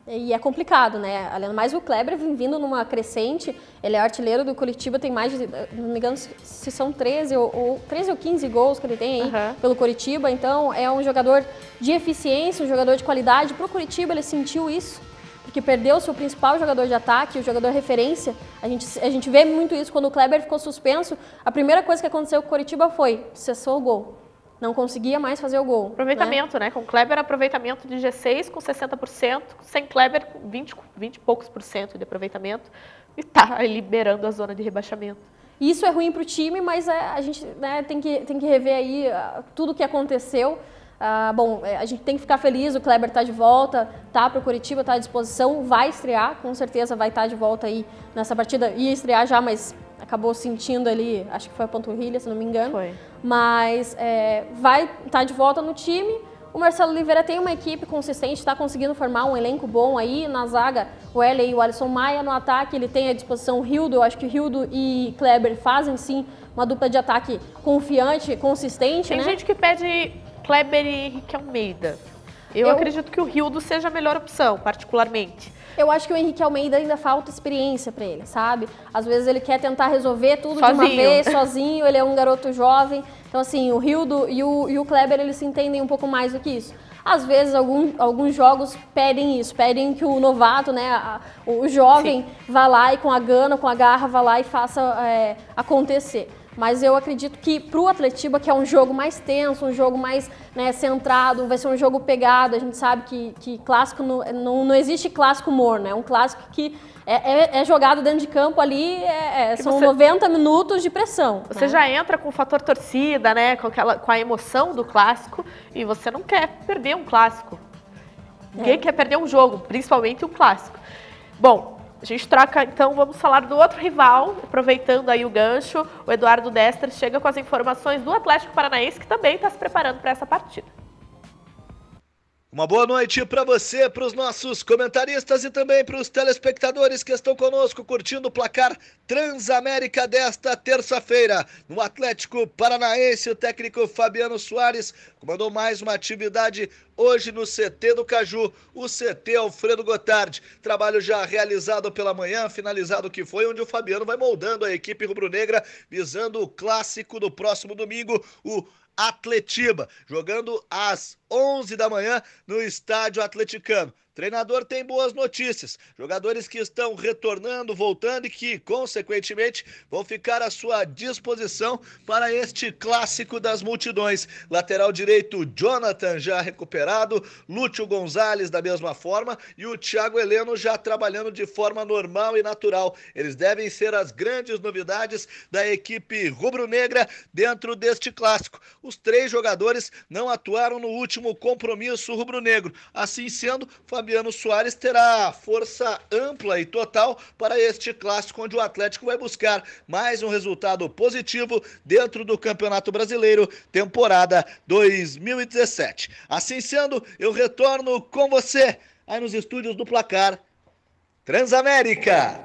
E é complicado, né? Além do mais, o Kleber vem vindo numa crescente, ele é artilheiro do Coritiba, tem mais de, não me engano, se são 13 ou 15 gols que ele tem aí pelo Coritiba, então é um jogador de eficiência, um jogador de qualidade. Pro Coritiba, ele sentiu isso, porque perdeu o seu principal jogador de ataque, o jogador referência. A gente vê muito isso, quando o Kleber ficou suspenso, a primeira coisa que aconteceu com o Coritiba foi, cessou o gol. Não conseguia mais fazer o gol. Aproveitamento, né? Com Kleber, aproveitamento de G6 com 60%, sem Kleber, 20 e poucos % de aproveitamento, e tá liberando a zona de rebaixamento. Isso é ruim para o time, mas a gente, né, tem que rever aí tudo o que aconteceu. A gente tem que ficar feliz, o Kleber está de volta, tá para o Coritiba, está à disposição, vai estrear, com certeza vai estar de volta aí nessa partida. Ia estrear já, mas acabou sentindo ali, acho que foi a panturrilha, se não me engano. Foi. Mas vai estar de volta no time. O Marcelo Oliveira tem uma equipe consistente, está conseguindo formar um elenco bom aí. Na zaga, o Erley e o Alisson Maia. No ataque, ele tem à disposição o Rildo. Eu acho que o Rildo e Kleber fazem, sim, uma dupla de ataque confiante, consistente, Tem gente que pede Kleber e Henrique Almeida. Eu acredito que o Rildo seja a melhor opção, particularmente. Eu acho que o Henrique Almeida ainda falta experiência para ele, sabe? Às vezes ele quer tentar resolver tudo sozinho. De uma vez, sozinho, ele é um garoto jovem. Então, assim, o Rildo e o Kleber, eles se entendem um pouco mais do que isso. Às vezes, alguns jogos pedem isso, pedem que o novato, né, o jovem, vá lá e com a gana, com a garra, vá lá e faça acontecer. mas eu acredito que pro Atletiba, que é um jogo mais tenso, um jogo mais, né, centrado, vai ser um jogo pegado. A gente sabe que clássico não existe clássico morno, é um clássico que é jogado dentro de campo ali, são 90 minutos de pressão. Você já entra com o fator torcida, né, com a emoção do clássico, e você não quer perder um clássico. Ninguém quer perder um jogo, principalmente um clássico. Bom, a gente troca, então vamos falar do outro rival, aproveitando aí o gancho. O Eduardo Dester chega com as informações do Atlético Paranaense, que também está se preparando para essa partida. Uma boa noite para você, para os nossos comentaristas e também para os telespectadores que estão conosco curtindo o placar Transamérica desta terça-feira. No Atlético Paranaense, o técnico Fabiano Soares comandou mais uma atividade hoje no CT do Caju, o CT Alfredo Gotardi. Trabalho já realizado pela manhã, finalizado que foi, onde o Fabiano vai moldando a equipe rubro-negra, visando o clássico do próximo domingo, o Atletiba, jogando às 11 da manhã no estádio atleticano. O treinador tem boas notícias, jogadores que estão retornando, voltando e que, consequentemente, vão ficar à sua disposição para este clássico das multidões. Lateral direito, Jonathan já recuperado, Lúcio Gonzalez da mesma forma e o Thiago Heleno já trabalhando de forma normal e natural. Eles devem ser as grandes novidades da equipe rubro-negra dentro deste clássico. Os 3 jogadores não atuaram no último compromisso rubro-negro. Assim sendo, Fabiano Soares terá força ampla e total para este clássico, onde o Atlético vai buscar mais um resultado positivo dentro do Campeonato Brasileiro, temporada 2017. Assim sendo, eu retorno com você aí nos estúdios do Placar Transamérica.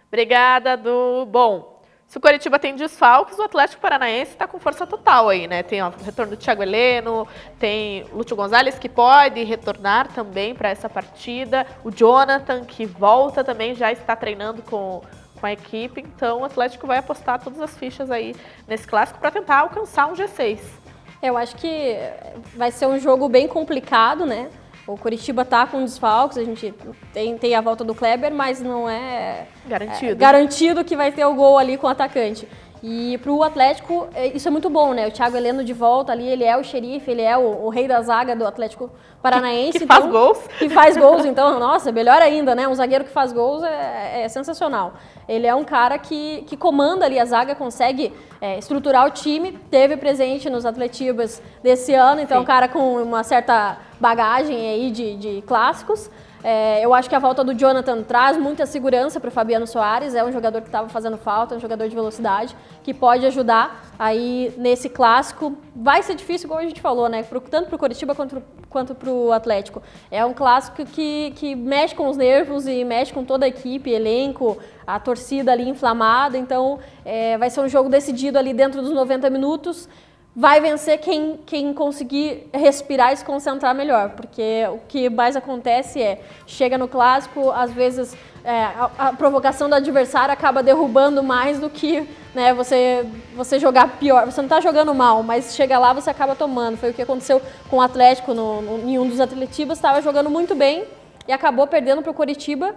Obrigada, Du. Bom, se o Coritiba tem desfalques, o Atlético Paranaense está com força total aí, né? Tem o retorno do Thiago Heleno, tem o Lúcio Gonzalez, que pode retornar também para essa partida. O Jonathan, que volta também, já está treinando com a equipe. Então, o Atlético vai apostar todas as fichas aí nesse clássico para tentar alcançar um G6. Eu acho que vai ser um jogo bem complicado, né? O Coritiba tá com desfalques, a gente tem a volta do Kleber, mas não é garantido que vai ter o gol ali com o atacante. E para o Atlético, isso é muito bom, né? O Thiago Heleno de volta ali, ele é o xerife, ele é o rei da zaga do Atlético Paranaense. Que faz gols. Que faz gols, então, nossa, melhor ainda, né? Um zagueiro que faz gols é sensacional. Ele é um cara que comanda ali a zaga, consegue estruturar o time, teve presente nos Atletibas desse ano, então é um cara com uma certa bagagem aí de clássicos. Eu acho que a volta do Jonathan traz muita segurança para o Fabiano Soares, é um jogador que estava fazendo falta, um jogador de velocidade, que pode ajudar aí nesse clássico. Vai ser difícil, como a gente falou, né? Tanto para o Coritiba quanto para o Atlético. É um clássico que mexe com os nervos e mexe com toda a equipe, elenco, a torcida ali inflamada, então vai ser um jogo decidido ali dentro dos 90 minutos. Vai vencer quem conseguir respirar e se concentrar melhor, porque o que mais acontece chega no clássico, às vezes a provocação do adversário acaba derrubando mais do que, né, você jogar pior. Você não está jogando mal, mas chega lá você acaba tomando. Foi o que aconteceu com o Atlético em um dos Atletibas, estava jogando muito bem e acabou perdendo para o Coritiba,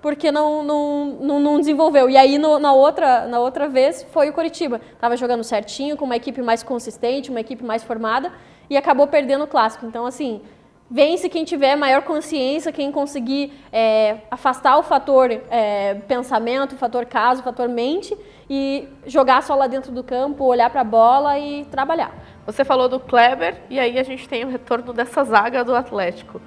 porque não desenvolveu. E aí, na outra vez, foi o Coritiba. Estava jogando certinho, com uma equipe mais consistente, uma equipe mais formada, e acabou perdendo o clássico. Então, assim, vence quem tiver maior consciência, quem conseguir afastar o fator pensamento, o fator caso, o fator mente, e jogar só lá dentro do campo, olhar para a bola e trabalhar. Você falou do Kleber, e aí a gente tem o retorno dessa zaga do Atlético.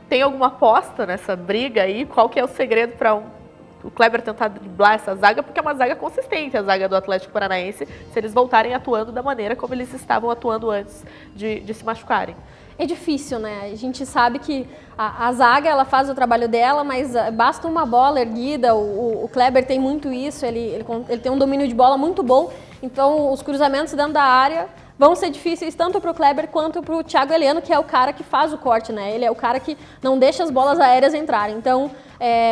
Tem alguma aposta nessa briga aí? Qual que é o segredo para o Kleber tentar driblar essa zaga? Porque é uma zaga consistente, a zaga do Atlético Paranaense, se eles voltarem atuando da maneira como eles estavam atuando antes de se machucarem. É difícil, né? A gente sabe que a zaga, ela faz o trabalho dela, mas basta uma bola erguida. O Kleber tem muito isso, ele tem um domínio de bola muito bom. Então, os cruzamentos dentro da área vão ser difíceis tanto para o Kleber quanto para o Thiago Heleno, que é o cara que faz o corte, né? Ele é o cara que não deixa as bolas aéreas entrarem. Então,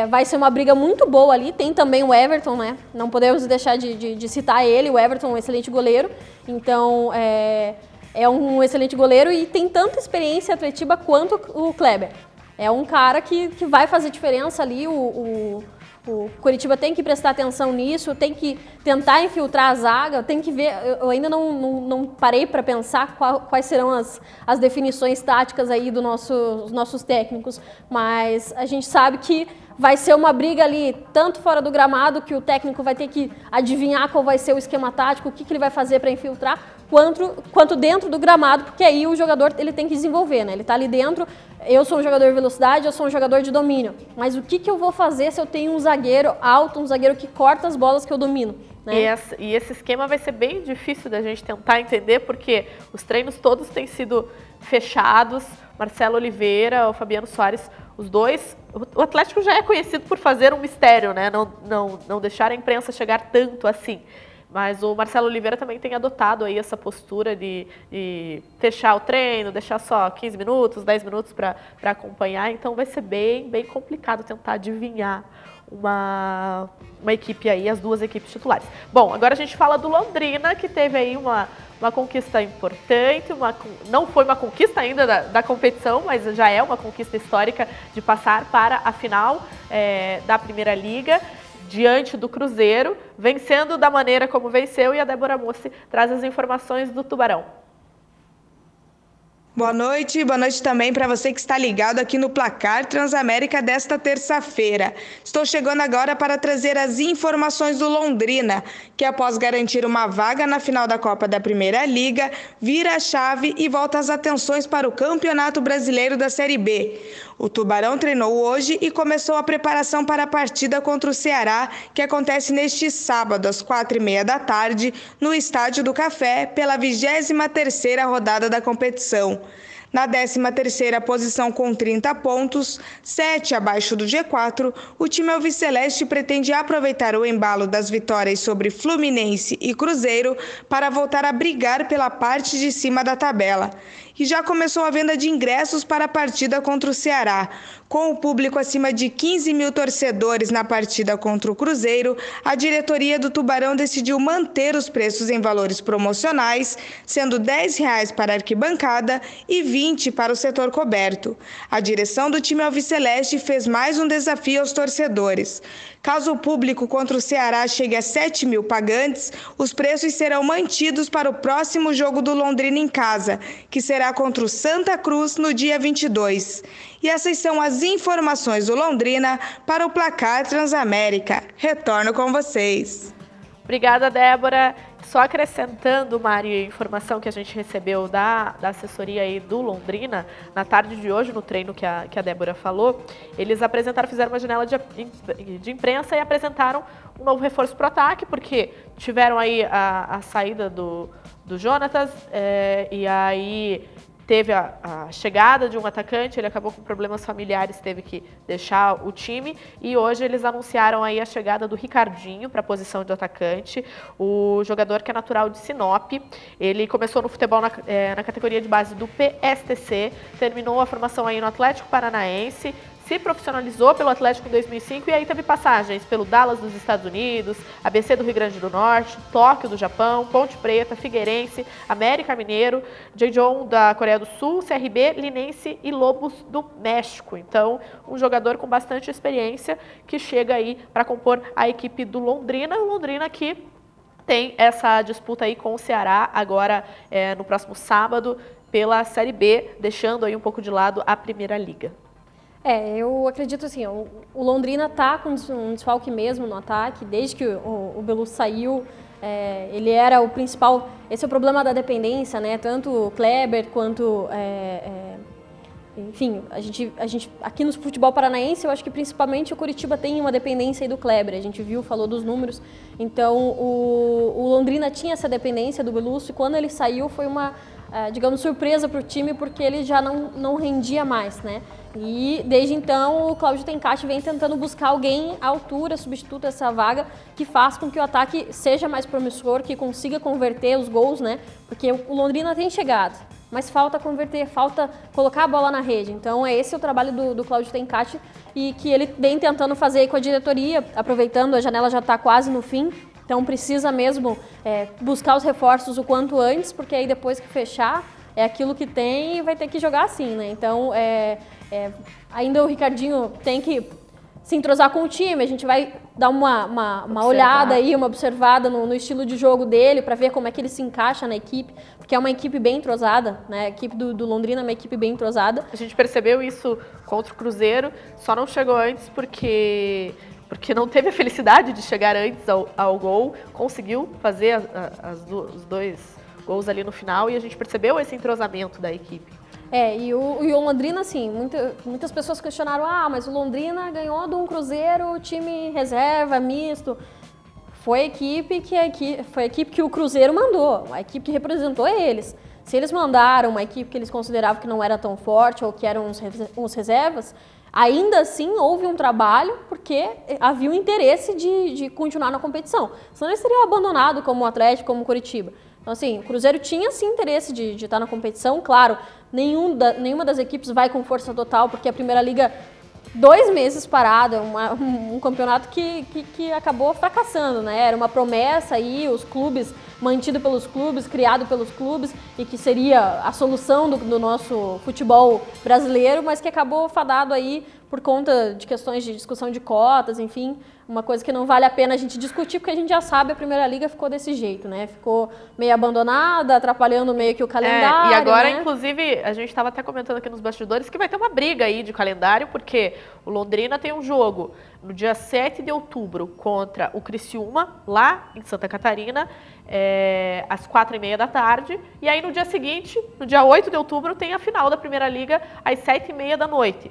vai ser uma briga muito boa ali. Tem também o Everton, né? Não podemos deixar de citar ele. O Everton é um excelente goleiro. Então, é um excelente goleiro e tem tanta experiência Atletiba quanto o Kleber. É um cara que vai fazer diferença ali. O O Coritiba tem que prestar atenção nisso, tem que tentar infiltrar a zaga, tem que ver. Eu ainda não parei para pensar quais serão as definições táticas aí dos nossos técnicos, mas a gente sabe que vai ser uma briga ali, tanto fora do gramado, que o técnico vai ter que adivinhar qual vai ser o esquema tático, o que ele vai fazer para infiltrar, quanto dentro do gramado, porque aí o jogador ele tem que desenvolver, né? Ele está ali dentro, eu sou um jogador de velocidade, eu sou um jogador de domínio, mas o que eu vou fazer se eu tenho um zagueiro alto, um zagueiro que corta as bolas que eu domino? Né? E esse esquema vai ser bem difícil da gente tentar entender, porque os treinos todos têm sido fechados, Marcelo Oliveira, o Fabiano Soares, os dois, o Atlético já é conhecido por fazer um mistério, né? Não deixar a imprensa chegar tanto assim. Mas o Marcelo Oliveira também tem adotado aí essa postura de fechar o treino, deixar só 15 minutos, 10 minutos para acompanhar. Então vai ser bem complicado tentar adivinhar uma equipe aí, as duas equipes titulares. Bom, agora a gente fala do Londrina, que teve aí uma conquista importante, não foi uma conquista ainda da competição, mas já é uma conquista histórica de passar para a final da Primeira Liga, diante do Cruzeiro, vencendo da maneira como venceu, e a Débora Mossi traz as informações do Tubarão. Boa noite também para você que está ligado aqui no Placar Transamérica desta terça-feira. Estou chegando agora para trazer as informações do Londrina, que após garantir uma vaga na final da Copa da Primeira Liga, vira a chave e volta as atenções para o Campeonato Brasileiro da Série B. O Tubarão treinou hoje e começou a preparação para a partida contra o Ceará, que acontece neste sábado, às 4h30 da tarde, no Estádio do Café, pela 23ª rodada da competição. Na 13ª posição com 30 pontos, 7 abaixo do G4, o time alviceleste pretende aproveitar o embalo das vitórias sobre Fluminense e Cruzeiro para voltar a brigar pela parte de cima da tabela. E já começou a venda de ingressos para a partida contra o Ceará. Com o público acima de 15 mil torcedores na partida contra o Cruzeiro, a diretoria do Tubarão decidiu manter os preços em valores promocionais, sendo R$10 para a arquibancada e R$20 para o setor coberto. A direção do time alviceleste fez mais um desafio aos torcedores. Caso o público contra o Ceará chegue a 7 mil pagantes, os preços serão mantidos para o próximo jogo do Londrina em casa, que será contra o Santa Cruz no dia 22. E essas são as informações do Londrina para o Placar Transamérica. Retorno com vocês. Obrigada, Débora. Só acrescentando, Mari, a informação que a gente recebeu da assessoria aí do Londrina, na tarde de hoje, no treino que a Débora falou, eles fizeram uma janela de imprensa e apresentaram um novo reforço para o ataque, porque tiveram aí a saída do Jonatas, e aí teve a chegada de um atacante, ele acabou com problemas familiares, teve que deixar o time, e hoje eles anunciaram aí a chegada do Ricardinho para a posição de atacante, o jogador que é natural de Sinop. Ele começou no futebol na categoria de base do PSTC, terminou a formação aí no Atlético Paranaense, se profissionalizou pelo Atlético em 2005 e aí teve passagens pelo Dallas dos Estados Unidos, ABC do Rio Grande do Norte, Tóquio do Japão, Ponte Preta, Figueirense, América Mineiro, Jeonju da Coreia do Sul, CRB, Linense e Lobos do México. Então, um jogador com bastante experiência que chega aí para compor a equipe do Londrina. O Londrina que tem essa disputa aí com o Ceará agora no próximo sábado pela Série B, deixando aí um pouco de lado a Primeira Liga. Eu acredito assim, o Londrina está com um desfalque mesmo no ataque, desde que o Belusso saiu, ele era o principal, esse é o problema da dependência, né? Tanto o Kleber quanto, enfim, a gente aqui no futebol paranaense, eu acho que principalmente o Coritiba tem uma dependência aí do Kleber, a gente falou dos números, então o Londrina tinha essa dependência do Belusso e quando ele saiu foi uma, digamos, surpresa para o time, porque ele já não rendia mais, né? E desde então o Cláudio Tencati vem tentando buscar alguém à altura, substituto essa vaga, que faz com que o ataque seja mais promissor, que consiga converter os gols, né? Porque o Londrina tem chegado, mas falta converter, falta colocar a bola na rede. Então esse é o trabalho do Cláudio Tencati e que ele vem tentando fazer com a diretoria, aproveitando, a janela já está quase no fim, então precisa mesmo buscar os reforços o quanto antes, porque aí depois que fechar, é aquilo que tem e vai ter que jogar assim, né? Então, ainda o Ricardinho tem que se entrosar com o time, a gente vai dar uma olhada aí, uma observada no estilo de jogo dele, para ver como é que ele se encaixa na equipe, porque é uma equipe bem entrosada, né? A equipe do Londrina é uma equipe bem entrosada. A gente percebeu isso contra o Cruzeiro, só não chegou antes porque não teve a felicidade de chegar antes ao gol, conseguiu fazer os 2 gols ali no final e a gente percebeu esse entrosamento da equipe. E o Londrina, assim, muitas pessoas questionaram, mas o Londrina ganhou de um Cruzeiro, time reserva, misto. Foi a equipe que o Cruzeiro mandou, a equipe que representou eles. Se eles mandaram uma equipe que eles consideravam que não era tão forte ou que eram uns reservas, ainda assim houve um trabalho porque havia o interesse de continuar na competição. Senão eles teriam abandonado como o Atlético, como o Coritiba. Então, assim, o Cruzeiro tinha, sim, interesse de estar na competição. Claro, nenhuma das equipes vai com força total, porque a Primeira Liga, 2 meses parado, um campeonato que acabou fracassando, né? Era uma promessa aí, os clubes, mantido pelos clubes, criado pelos clubes, e que seria a solução do nosso futebol brasileiro, mas que acabou fadado aí por conta de questões de discussão de cotas, enfim, uma coisa que não vale a pena a gente discutir, porque a gente já sabe, a Primeira Liga ficou desse jeito, né? Ficou meio abandonada, atrapalhando meio que o calendário, e agora, né? Inclusive, a gente estava até comentando aqui nos bastidores que vai ter uma briga aí de calendário, porque o Londrina tem um jogo no dia 7 de outubro contra o Criciúma, lá em Santa Catarina, às 4h30 da tarde, e aí no dia seguinte, no dia 8 de outubro, tem a final da Primeira Liga às 7h30 da noite.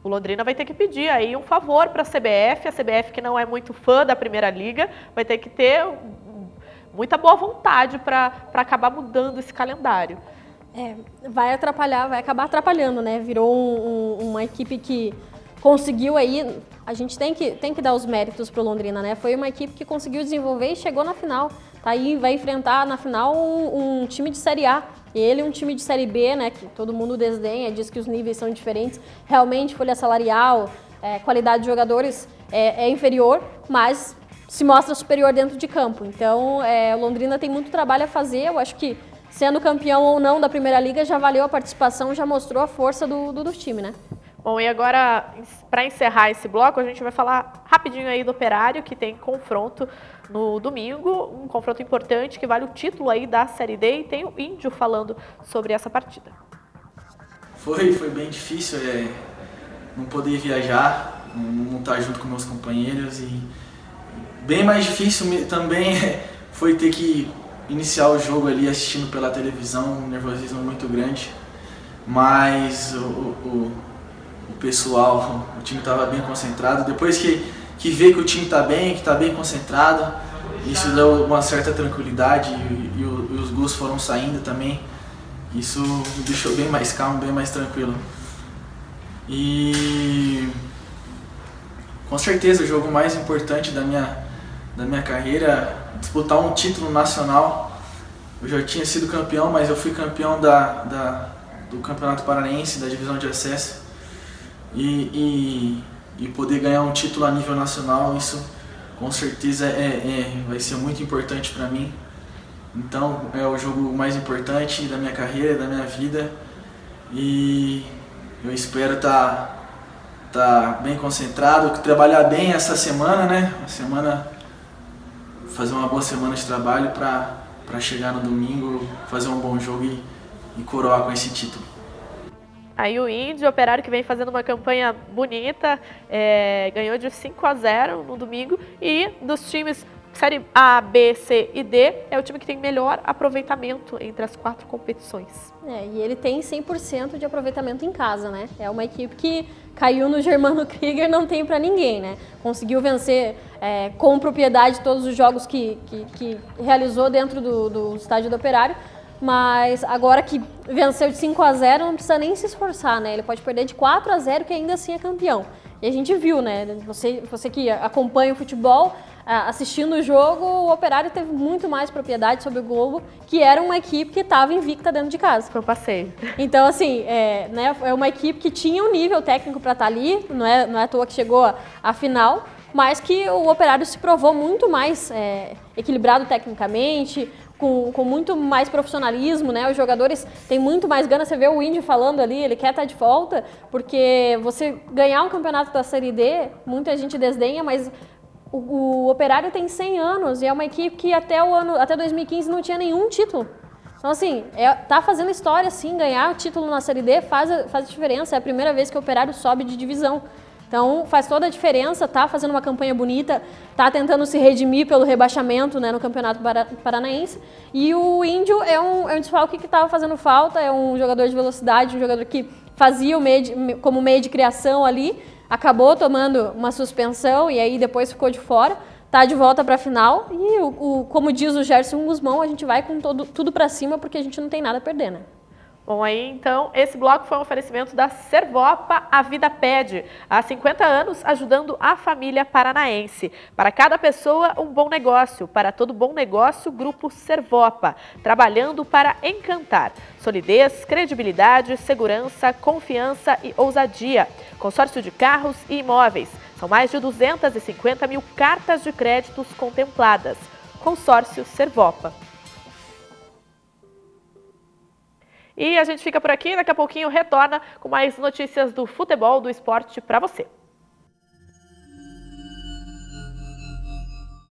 O Londrina vai ter que pedir aí um favor para a CBF que não é muito fã da Primeira Liga, vai ter que ter muita boa vontade para acabar mudando esse calendário. Vai acabar atrapalhando, né? Virou uma equipe que conseguiu aí, a gente tem que dar os méritos para o Londrina, né? Foi uma equipe que conseguiu desenvolver e chegou na final. Tá aí, vai enfrentar na final um time de Série A. Ele um time de Série B, né, que todo mundo desdenha, diz que os níveis são diferentes. Realmente, folha salarial, qualidade de jogadores é inferior, mas se mostra superior dentro de campo. Então, o Londrina tem muito trabalho a fazer. Eu acho que, sendo campeão ou não da Primeira Liga, já valeu a participação, já mostrou a força do time, né? Bom, e agora, para encerrar esse bloco, a gente vai falar rapidinho aí do Operário, que tem confronto no domingo, um confronto importante que vale o título aí da Série D, e tem o Índio falando sobre essa partida. Foi bem difícil não poder viajar, não estar junto com meus companheiros, e bem mais difícil também foi ter que iniciar o jogo ali assistindo pela televisão, um nervosismo muito grande, mas o pessoal, o time estava bem concentrado. Depois que vê que o time está bem, que está bem concentrado, isso deu uma certa tranquilidade e os gols foram saindo também. Isso me deixou bem mais calmo, bem mais tranquilo. E com certeza o jogo mais importante da minha carreira, disputar um título nacional. Eu já tinha sido campeão, mas eu fui campeão do Campeonato Paranaense, da divisão de acesso. E poder ganhar um título a nível nacional, isso com certeza vai ser muito importante para mim. Então é o jogo mais importante da minha carreira, da minha vida, e eu espero tá bem concentrado, trabalhar bem essa semana, né? Fazer uma boa semana de trabalho para chegar no domingo, fazer um bom jogo e coroar com esse título. Aí o Índio, Operário, que vem fazendo uma campanha bonita, ganhou de 5-0 no domingo, e dos times Série A, B, C e D, é o time que tem melhor aproveitamento entre as 4 competições. E ele tem 100% de aproveitamento em casa, né? É uma equipe que caiu no Germano Krieger, não tem para ninguém, né? Conseguiu vencer com propriedade todos os jogos que realizou dentro do estádio do Operário, mas agora que venceu de 5-0, não precisa nem se esforçar, né? Ele pode perder de 4-0, que ainda assim é campeão. E a gente viu, né? Você que acompanha o futebol, assistindo o jogo, o Operário teve muito mais propriedade sobre o Globo, que era uma equipe que estava invicta dentro de casa. Foi um passeio. Então, assim, né, é uma equipe que tinha um nível técnico para estar ali, não é à toa que chegou à final, mas que o Operário se provou muito mais equilibrado tecnicamente, com muito mais profissionalismo, né? Os jogadores têm muito mais gana. Você vê o Índio falando ali, ele quer estar de volta, porque você ganhar um campeonato da Série D, muita gente desdenha, mas o Operário tem 100 anos e é uma equipe que até 2015 não tinha nenhum título. Então, assim, tá fazendo história, sim, ganhar o título na Série D faz diferença. É a primeira vez que o Operário sobe de divisão. Então, faz toda a diferença, tá fazendo uma campanha bonita, tá tentando se redimir pelo rebaixamento, né, no Campeonato Paranaense. E o Índio é um desfalque que estava fazendo falta, é um jogador de velocidade, um jogador que fazia como meio de criação ali, acabou tomando uma suspensão e aí depois ficou de fora. Tá de volta para a final e, como diz o Gerson Guzmão, a gente vai com tudo para cima porque a gente não tem nada a perder, né? Bom, aí então, esse bloco foi um oferecimento da Servopa A Vida Pede. Há 50 anos, ajudando a família paranaense. Para cada pessoa, um bom negócio. Para todo bom negócio, Grupo Servopa. Trabalhando para encantar. Solidez, credibilidade, segurança, confiança e ousadia. Consórcio de carros e imóveis. São mais de 250 mil cartas de créditos contempladas. Consórcio Servopa. E a gente fica por aqui, daqui a pouquinho retorna com mais notícias do futebol, do esporte para você.